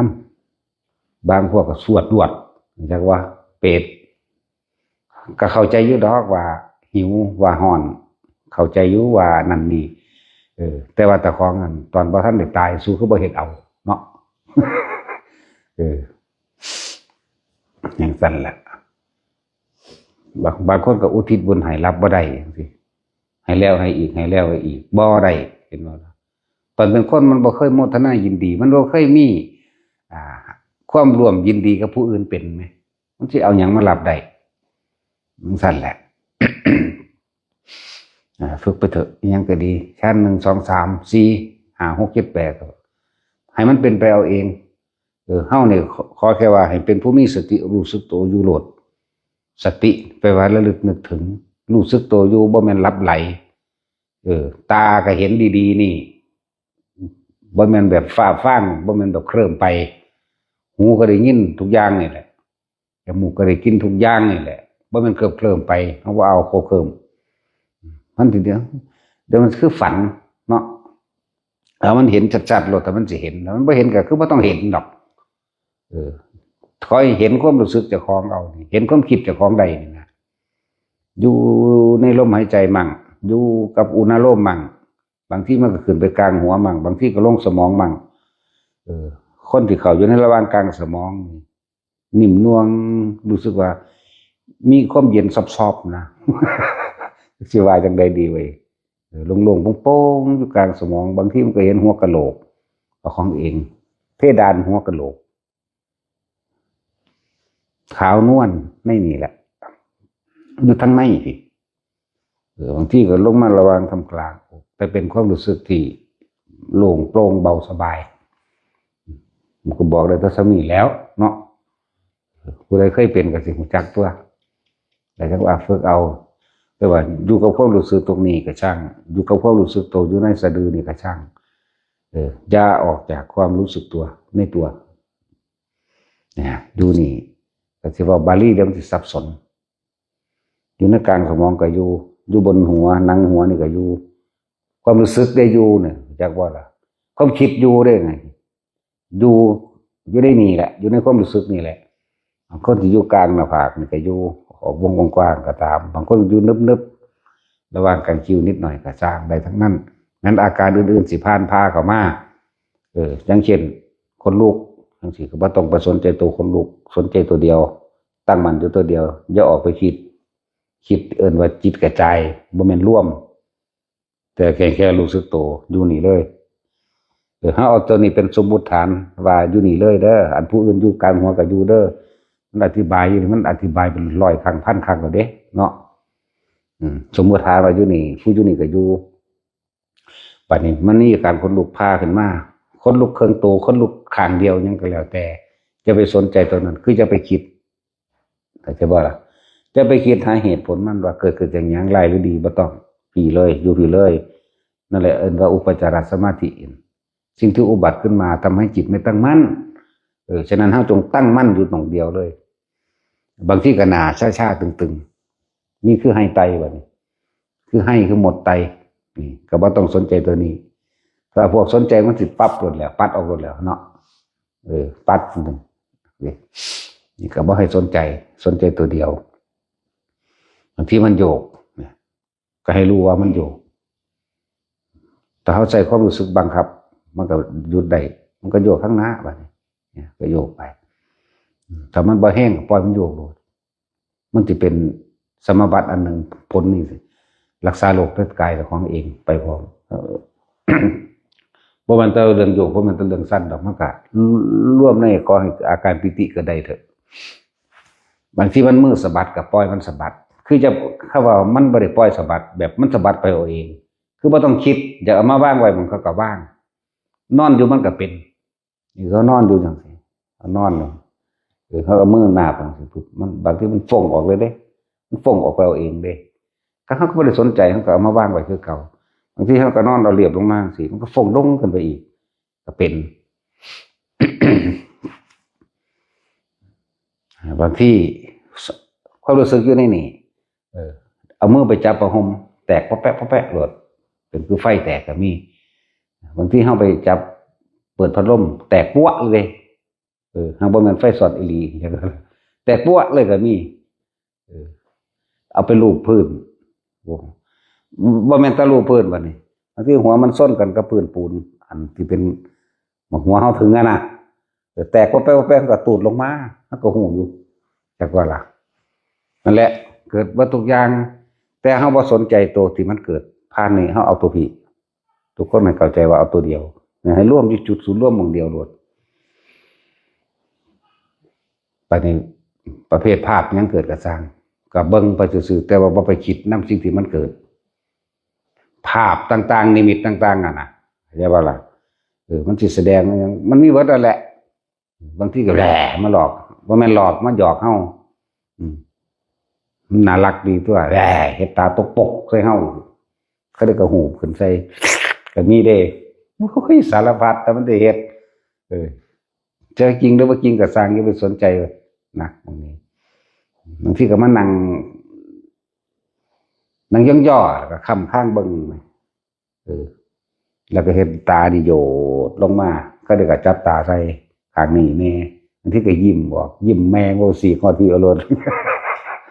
ำบางพวกก็สวดดวดจักว่าเปรตก็เข้าใจอยู่ดอกว่า หิวว่าฮ้อนเข้าใจอยู่ว่านั่นนี่แต่ว่าแต่ของนั้นตอนบ่ทันได้ตายสู้คือบ่เฮ็ดเอาเนาะอย่างนั้นแหละบางคนก็อุทิศบุญให้รับบ่ได้จังซี่ให้แล้วให้อีกให้แล้วให้อีกบ่ได้เห็นบ่ตอนเป็นคนมันบ่เคยโมทนายินดีมันบ่เคยมีความร่วมยินดีกับผู้อื่นเป็นไหมมันสิเอาหยังมารับได้มันสั่นแหละ ฝึกไปเถอะยังก็ดีชั้น1 2 3 4 5 6 7 8ให้มันเป็นไปเอาเองเฮาเนี่ยขอแค่ว่าให้เป็นผู้มีสติรู้สึกตัวอยู่โลดสติไปว่าระลึกนึกถึงรู้สึกตัวอยู่บ่แม่นหลับไหลตาก็เห็นดีๆนี่บ่แม่นแบบฟ้าฟางบ่แม่นแบบเคลิ้มไปหูก็ได้ยินทุกอย่างนี่แหละจมูกก็ได้กินทุกอย่างนี่แหละบ่แม่นเคลิ้มไปเฮาบ่เอาโคเคลิ้มมันทีเดียวมันคือฝันเนาะแล้วมันเห็นชัดๆโลดแต่มันสิเห็นแล้วมันบ่เห็นก็คือบ่ต้องเห็นดอกคอยเห็นความรู้สึกเจ้าของเอาเห็นความคิดเจ้าของใดนี่นะอยู่ในลมหายใจมั่งอยู่กับอุณโลมมั่งบางที่มันก็ขึ้นไปกลางหัวมั่งบางที่ก็ลงสมองมั่งคนที่เขาอยู่ในระหว่างกลางสมองนิ่มนวลรู้สึกว่ามีความเย็นซอบๆนะสิว่าจังใดดีเว้ยโล่งๆโป้งๆอยู่กลางสมองบางที่มันก็เห็นหัวกะโหลกของเองเพดานหัวกะโหลกขาวนวลไม่นี่แหละอยู่ทั้งในสิบางที่ก็ลงมาระวางทำกลางแต่เป็นความรู้สึกที่โล่งโปร่งเบาสบายมันก็บอกได้ตัวสมีแล้วเนาะผู้ใดเคยเป็นก็สิรู้จักตัวแต่จังว่าฝึกเอาแต่ว่าอยู่กับความรู้สึกตรงนี้ก็ช่างอยู่กับความรู้สึกตัวอยู่ในสะดือนี่ก็ช่างอย่าออกจากความรู้สึกตัวในตัวเนี่ยอยู่นี่ก็สิว่าบาลีเดี๋ยวมันสิสับสนอยู่ในกลางสมองก็อยู่บนหัวหนังหัวนี่ก็อยู่ความรู้สึกได้อยู่เนี่ยจากว่าล่ะความคิดอยู่ได้ไงอยู่ได้นี่แหละอยู่ในความรู้สึกนี่แหละบางคนที่อยู่กลางหน้าผากนี่ก็อยู่ออกวงกว้างก็ตามบางคนอยู่นึบๆระหว่างกลางคิ้วนิดหน่อยก็สร้างได้ทั้งนั้นนั้นอาการอื่นๆสิผ่านพาเข้ามาอย่างเช่นคนลูกจังซี่ก็บ่ต้องไปสนใจตัวคนลูกสนใจตัวเดียวตั้งมั่นอยู่ตัวเดียวอย่าออกไปคิดว่าจิตกระจายบ่แม่นร่วมแต่แค่รู้สึกตัวอยู่นี่เลยเฮาเอาตัวนี้เป็นสมมุติฐานว่าอยู่นี่เลยเด้ออันผู้อื่นอยู่กลางหัวก็อยู่เด้อมันอธิบายมันอธิบายเป็น100 ครั้งพันครั้งแล้วเด้เนาะสมมุติฐานว่าอยู่นี่ผู้อยู่นี่ก็อยู่บัดนี้มันมีการคนลุกพาขึ้นมาคนลุกเครื่องโตคนลุกข้างเดียวยังก็แล้วแต่จะไปสนใจตัวนั้นคือจะไปคิดแต่จะว่าล่ะจะไปคิดหาเหตุผลมันว่าเกิดอย่างยังไรหรือดีบ่ต้องผีเลยอยู่ผีเลยนั่นแหละว่าอุปจารสมาธิสิ่งที่อุบัติขึ้นมาทำให้จิตไม่ตั้งมั่นฉะนั้นเฮาจงตั้งมั่นอยู่ตรงเดียวเลยบางที่ก็หนาชาๆตึงๆนี่คือให้ไตบัดนี้คือให้คือหมดไตนี่ก็บ่ต้องสนใจตัวนี้ถ้าพวกสนใจมันสิปั๊บหมดแล้วปัดออกหมดแล้วเนาะปัดนี่ก็บ่ให้สนใจตัวเดียวบางทีมันโยกเนี่ยก็ให้รู้ว่ามันโยกแต่เขาใส่ความรู้สึกบังคับมันก็หยุดได้มันก็โยกข้างหน้าไปเนี่ยก็โยกไปถ้ามันบ่แห้งปล่อยมันโยกเลยมันจะเป็นสมบัติอันหนึ่งผลนี่สิรักษาโรคในกายของเองไปพร้อมบ่มันแต่เรื่องโยกบ่มันแต่เรื่องสั้นดอกมันก็ร่วมในก่อให้อาการปิติก็ได้เถอะบางทีมันมือสะบัดกับปล่อยมันสะบัดคือจะเขาว่ามันบ่ได้ปล่อยสะบัดแบบมันสะบัดไปเอาเองคือบ่ต้องคิดอย่าเอามาว่างไว้มันก็ว่างนอนอยู่มันก็เป็นนี่เขานอนอยู่จังซี่นอนเลยเขาเอามือหน้าจังซี่มันบางทีมันฟ่งออกเลยเด้มันฟ่งออกไปเอาเองเด้ถ้าเขาก็บ่ได้สนใจเขาก็เอามาว่างไว้คือเก่าบางทีเขาก็นอนเอาเรียบลงมาจังซี่มันก็ฟ่งลงขึ้นไปอีกก็เป็น บางที่ความรู้สึกอยู่ในนี่เอามือไปจับผ้าห่มแตกป๊อแปะหลดเป็นคือไฟแตกก็มีบางที่เฮาไปจับเปิดพัดลมแตกปั้วเลยเฮาบ่แม่นไฟสอดอีหลีแตกปั้วเลยก็มีเอาไปลูบพื้น โอ้บ่แม่นตะลูพื้นบัดนี้บางทีหัวมันส้นกันกับพื้นปูนอันที่เป็นหัวเฮาถึงอ่ะนะแตกว่าแป้งก็ตูดลงมามันก็หูอยู่จักว่าล่ะนั่นแหละเกิดว่าทุกอย่างแต่เฮาบ่สนใจตัวที่มันเกิดผ่านนี่เฮาเอาตัวพี่ทุกคนให้เข้าใจว่าเอาตัวเดียวให้ร่วมอยู่จุดศูนย์ร่วมหม่องเดียวโลดไปในประเภทภาพยังเกิดก็สร้างก็เบิ่งไปซื่อๆแต่ว่าบ่ไปคิดนำสิ่งที่มันเกิดภาพต่างๆนิมิตต่างๆนั่นน่ะเข้าใจว่าล่ะมันสิแสดงมันมีเบิดนั่นแหละบางทีก็แหล่มาหลอกบ่แม่นหลอกมาหยอกเฮามันน่ารักดีตัวแหล่เฮ็ดตาตกปกใส่เฮาเขาได้ก็หูขึ้นใส่ก็มีเด้โอ้ยสารพัดแต่มันได้เฮ็ดเจอจริงหรือบ่จริงก็สร้างอย่าไปสนใจนะตรงนี้บางทีก็มานั่งย่อๆแล้วก็ค้ำข้างเบิ่งแล้วก็เห็นตานี่โยดลงมาก็ได้ก็จับตาใส่ข้างนี้แม่บางทีก็ยิ้มบอกยิ้มแมงโอ้4ข้อที่เอาโลด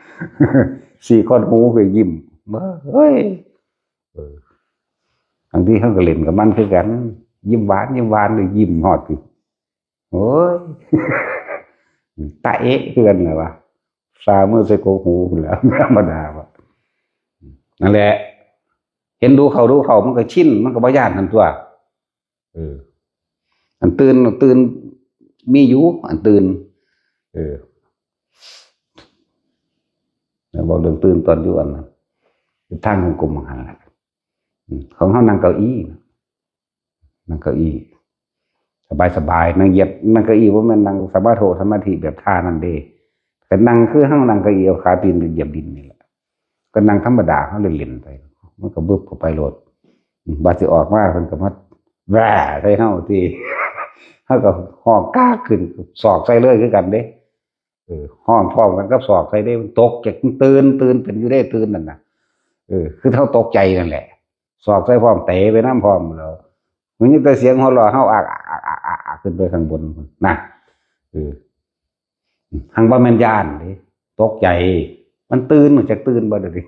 4ข้อหูก็ยิ้มเฮ้ยบางทีเขาก็เล่นกับมันคือกันยิ้มหวานหรือยิ้มฮอดสิโอ้ยตาเอ๊ะคือกันเหรอวะซามือใส่โกหูแล้วธรรมดาวะนั่นแหละเห็นดูเขามันก็ชินมันก็บ่ย้านทันตัวอันตื่นมีอยู่อันตื่นบอกเรื่องตื่นตอนอยู่อันนั้นทางกลมๆหันของเขานั่งเก้าอี้สบายนั่งเหยียบนั่งเก้าอี้ว่ามันนั่งสมาธิแบบท่านั่นเด้แต่นั่งคือห้างนั่งเก้าอี้เอาขาตีนเหยียบดินนี่แหละก็นั่งธรรมดาเขาเล่นไปมันก็บึ้บเข้าไปโหลดบาดสิออกมาเพิ่นก็มาแร่ใส่เฮาที่เฮาก็ห้องก้าขึ้นศอกใส่เลยคือกันเด้ห้องพร้อมกันกับศอกใส่ได้มันตกจากตื่นเป็นอยู่ได้ตื่นนั่นน่ะคือเฮาตกใจนั่นแหละศอกใส่พร้อมเตะไปน้ำพร้อมแล้วมันยังแต่เสียงหัวเราะเฮาอักขึ้นไปข้างบนนะหังบ่แม่นย่านเด้ตกใจมันตื่นมันจะตื่นบ่ได้ดิ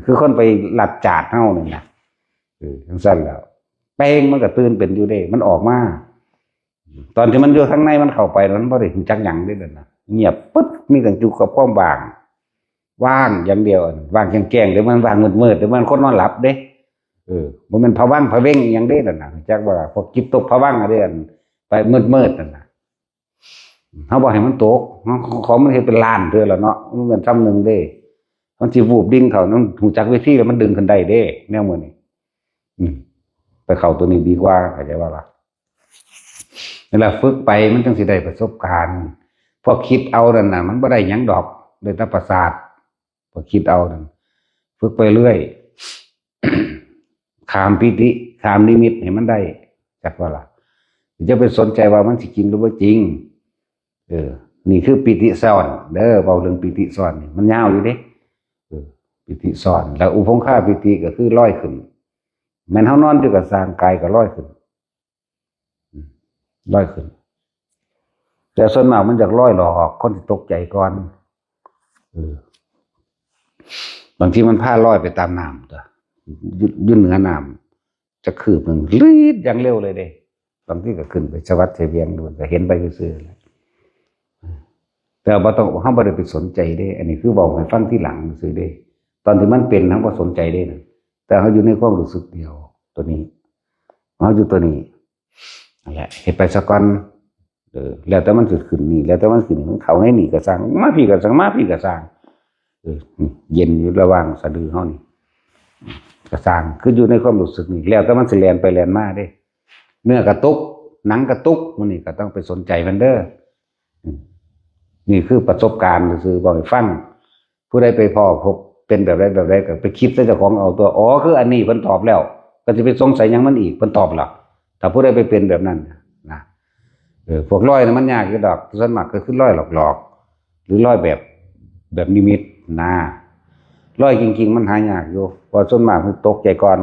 คือคนไปหลับจาดเฮานี่นะจังซั่นแล้วแป้งมันก็ตื่นเป็นอยู่เด้มันออกมาตอนที่มันอยู่ข้างในมันเข้าไปมันบ่ได้รู้จักหยังเด้นั่นน่ะเงียบปึ๊ดมีแต่อยู่กับความว่างอย่างเดียวว่างแจ้งๆหรือมันว่างมืดๆหรือมันคนนอนหลับเด้บ่แม่นภวังค์ภเวงอีหยังเด้นั่นน่ะจักว่าพวกจิตตกภวังค์อะเด้ไปมืดๆนั่นน่ะเฮาบ่ให้มันตกของมันเฮ็ดเป็นล้านเทื่อแล้วเนาะมันเป็นซ้ำนึงเด้มันสิวูบดิ่งเข้ามันหูจักวิธีแล้วมันดึงขึ้นได้เด้แนวมื้อนี้ไปเข้าตัวนี้ดีกว่าเข้าใจว่าล่ะนั่นแหละฝึกไปมันจังสิได้ประสบการณ์พอคิดเอานั่นน่ะมันบ่ได้หยังดอกได้แต่ประสาทพอคิดเอานั่นฝึกไปเรื่อยขามปิติขามนิมิตให้มันได้จักว่าล่ะจะไปสนใจว่ามันสิจริงหรือบ่จริงนี่คือปิติซ้อนเด้อเว้าเรื่องปิติซ้อนนี่มันยาวอยู่เด้ปิติซ้อนแล้วอุปงคาปิติก็คือลอยขึ้นแม้นเฮานอนอยู่กับสร้างกายก็ลอยขึ้นแต่ส่วนมากมันจากลอยหลอกคนที่ตกใจก่อนบางทีมันพาลอยไปตามน้ำตัวยื่นเหนือน้ำจะคืบหนึ่งลีดอย่างเร็วเลยเด้บางทีก็ขึ้นไปสวัสดิ์เสวียงดูก็เห็นไปซื่อๆแต่บ่ต้องเฮาบ่ได้ไปสนใจเด้อันนี้คือบอกให้ฟังที่หลังซื่อเด้ตอนที่มันเป็นเฮาบ่สนใจเด้นะแต่เฮาอยู่ในความรู้สึกเดียวตัวนี้เฮาอยู่ตัวนี้นั่นแหละเฮ็ดไปซะก่อนแล้วแต่มันสิขึ้นนี่แล้วแต่มันขึ้นมันเข้าให้นี่ก็สร้างมาพี่ก็สร้างมาพี่ก็สร้างเย็นอยู่ระหว่างสะดือเฮานี่ก็สร้างคืออยู่ในความรู้สึกนี่แล้วแต่มันสิแล่นไปแล่นมาเด้เนื้อกระตุกหนังกระตุกมื้อนี้ก็ต้องไปสนใจมันเด้อนี่คือประสบการณ์ซื่อๆบอกให้ฟังผู้ใดไปพ่อพบเป็นแบบใดก็ไปคิดซะเจ้าของเอาตัวอ๋อคืออันนี้เพิ่นตอบแล้วก็สิไปสงสัยหยังมันอีกเพิ่นตอบแล้วถ้าผู้ใดไปเป็นแบบนั้นนะพวกร้อยน่ะมันยากอยู่ดอกส่วนมากก็คือร้อยหลอกๆหรือร้อยแบบนิมิตนะร้อยจริงๆมันหายากอยู่เพราะส่วนมากมันตกใจก่อน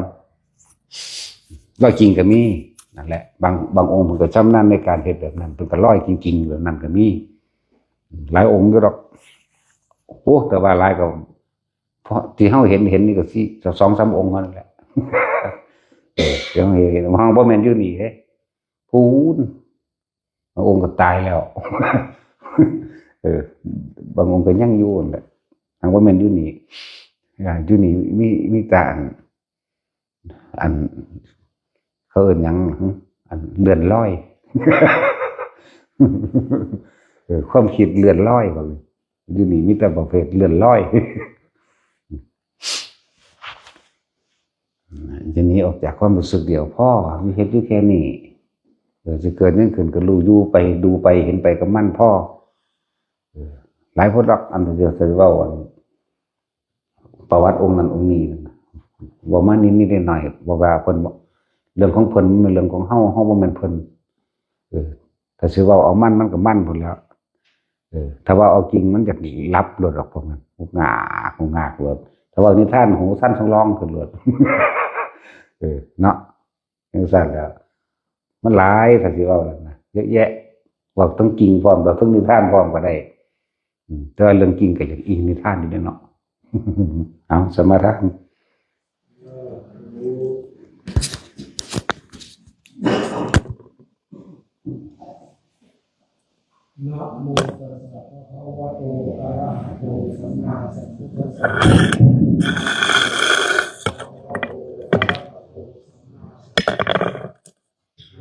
ร้อยจริงก็มีนั่นแหละบางองค์เพิ่นก็ชำนาญในการเฮ็ดแบบนั้นเพิ่นก็ร้อยจริงๆแบบนั้นก็มีหลายองค์อยู่ดอกโอ้แต่ว่าหลายก็ เพราะที่เฮาเห็นนี่ก็สิ2-3 องค์นั่นแหละเดี๋ยวเห็นห้องบ่แม่นอยู่นี่เด้พูนบางองค์ก็ตายแล้วบางองค์ก็ยังอยู่นั่นแหละทางบ่แม่นอยู่นี่อยู่นี่มีแต่อันเขาเอิ้นหยังอันเลื่อนลอยความคิดเลื่อนลอยบ่อยู่นี่มีแต่ประเภทเลื่อนลอยจะหนีออกจากความรู้สึกเดียวพ่อมีเฮ็ดอยู่แค่นี้จะเกิดนั่นขึ้นก็รู้อยู่ไปดูไปเห็นไปกับมันพ่อหลายคนรักอันเดียวจะเว้าประวัติองค์นั้นองค์นี้บ่มานิดๆหน่อยๆบ่ว่าเพิ่นเรื่องของเพิ่นมันเรื่องของเฮาบ่แม่นเพิ่นถ้าสิเว้าเอามันก็มันพุ่นแล้วถ้าว่าเอาจริงมันจะลับหลุดออกพวกนั้นหูงากหลุดถ้าว่านิทานหูสั้นสองร้องขึ้นหลุดเนาะจังซั่นแล้วมันหลายถ้าสิเว้าแล้วนะเยอะแยะว่าต้องจริงพร้อมบ่ต้องนิทานพร้อมก็ได้แต่ว่าเรื่องจริงก็อย่างอิงนิทานนี่เนาะเอาสมาทานนะโมตัสสะภะคะวะโตอะระหะโตสัมมาสัมพุทธัสสะ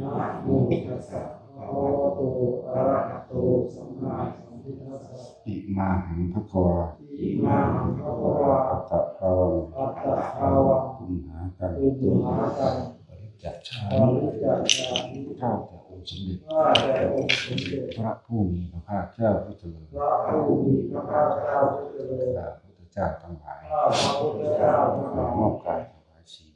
นะโมตัสสะภะคะวะโตอะระหะโตสัมมาสัมพุทธัสสะอิมาหังภควาอิมาหังภะคะวะอัตตะภาวัง อัตตะภะวัง ปุณหากัง ตุมหากัง ปริจจชา ป มิ ริจจชามิ ข้าแต่องค์สมเด็จ ข้าแต่องค์สมเด็จ พระผู้มีพระภาคเจ้าผู้เจริญ พระผู้มีพระภาคเจ้าผู้เจริญ พระพุทธเจ้าทั้งหลาย ข้าพระพุทธเจ้าทั้งหลาย มอบกายถวายชีวิต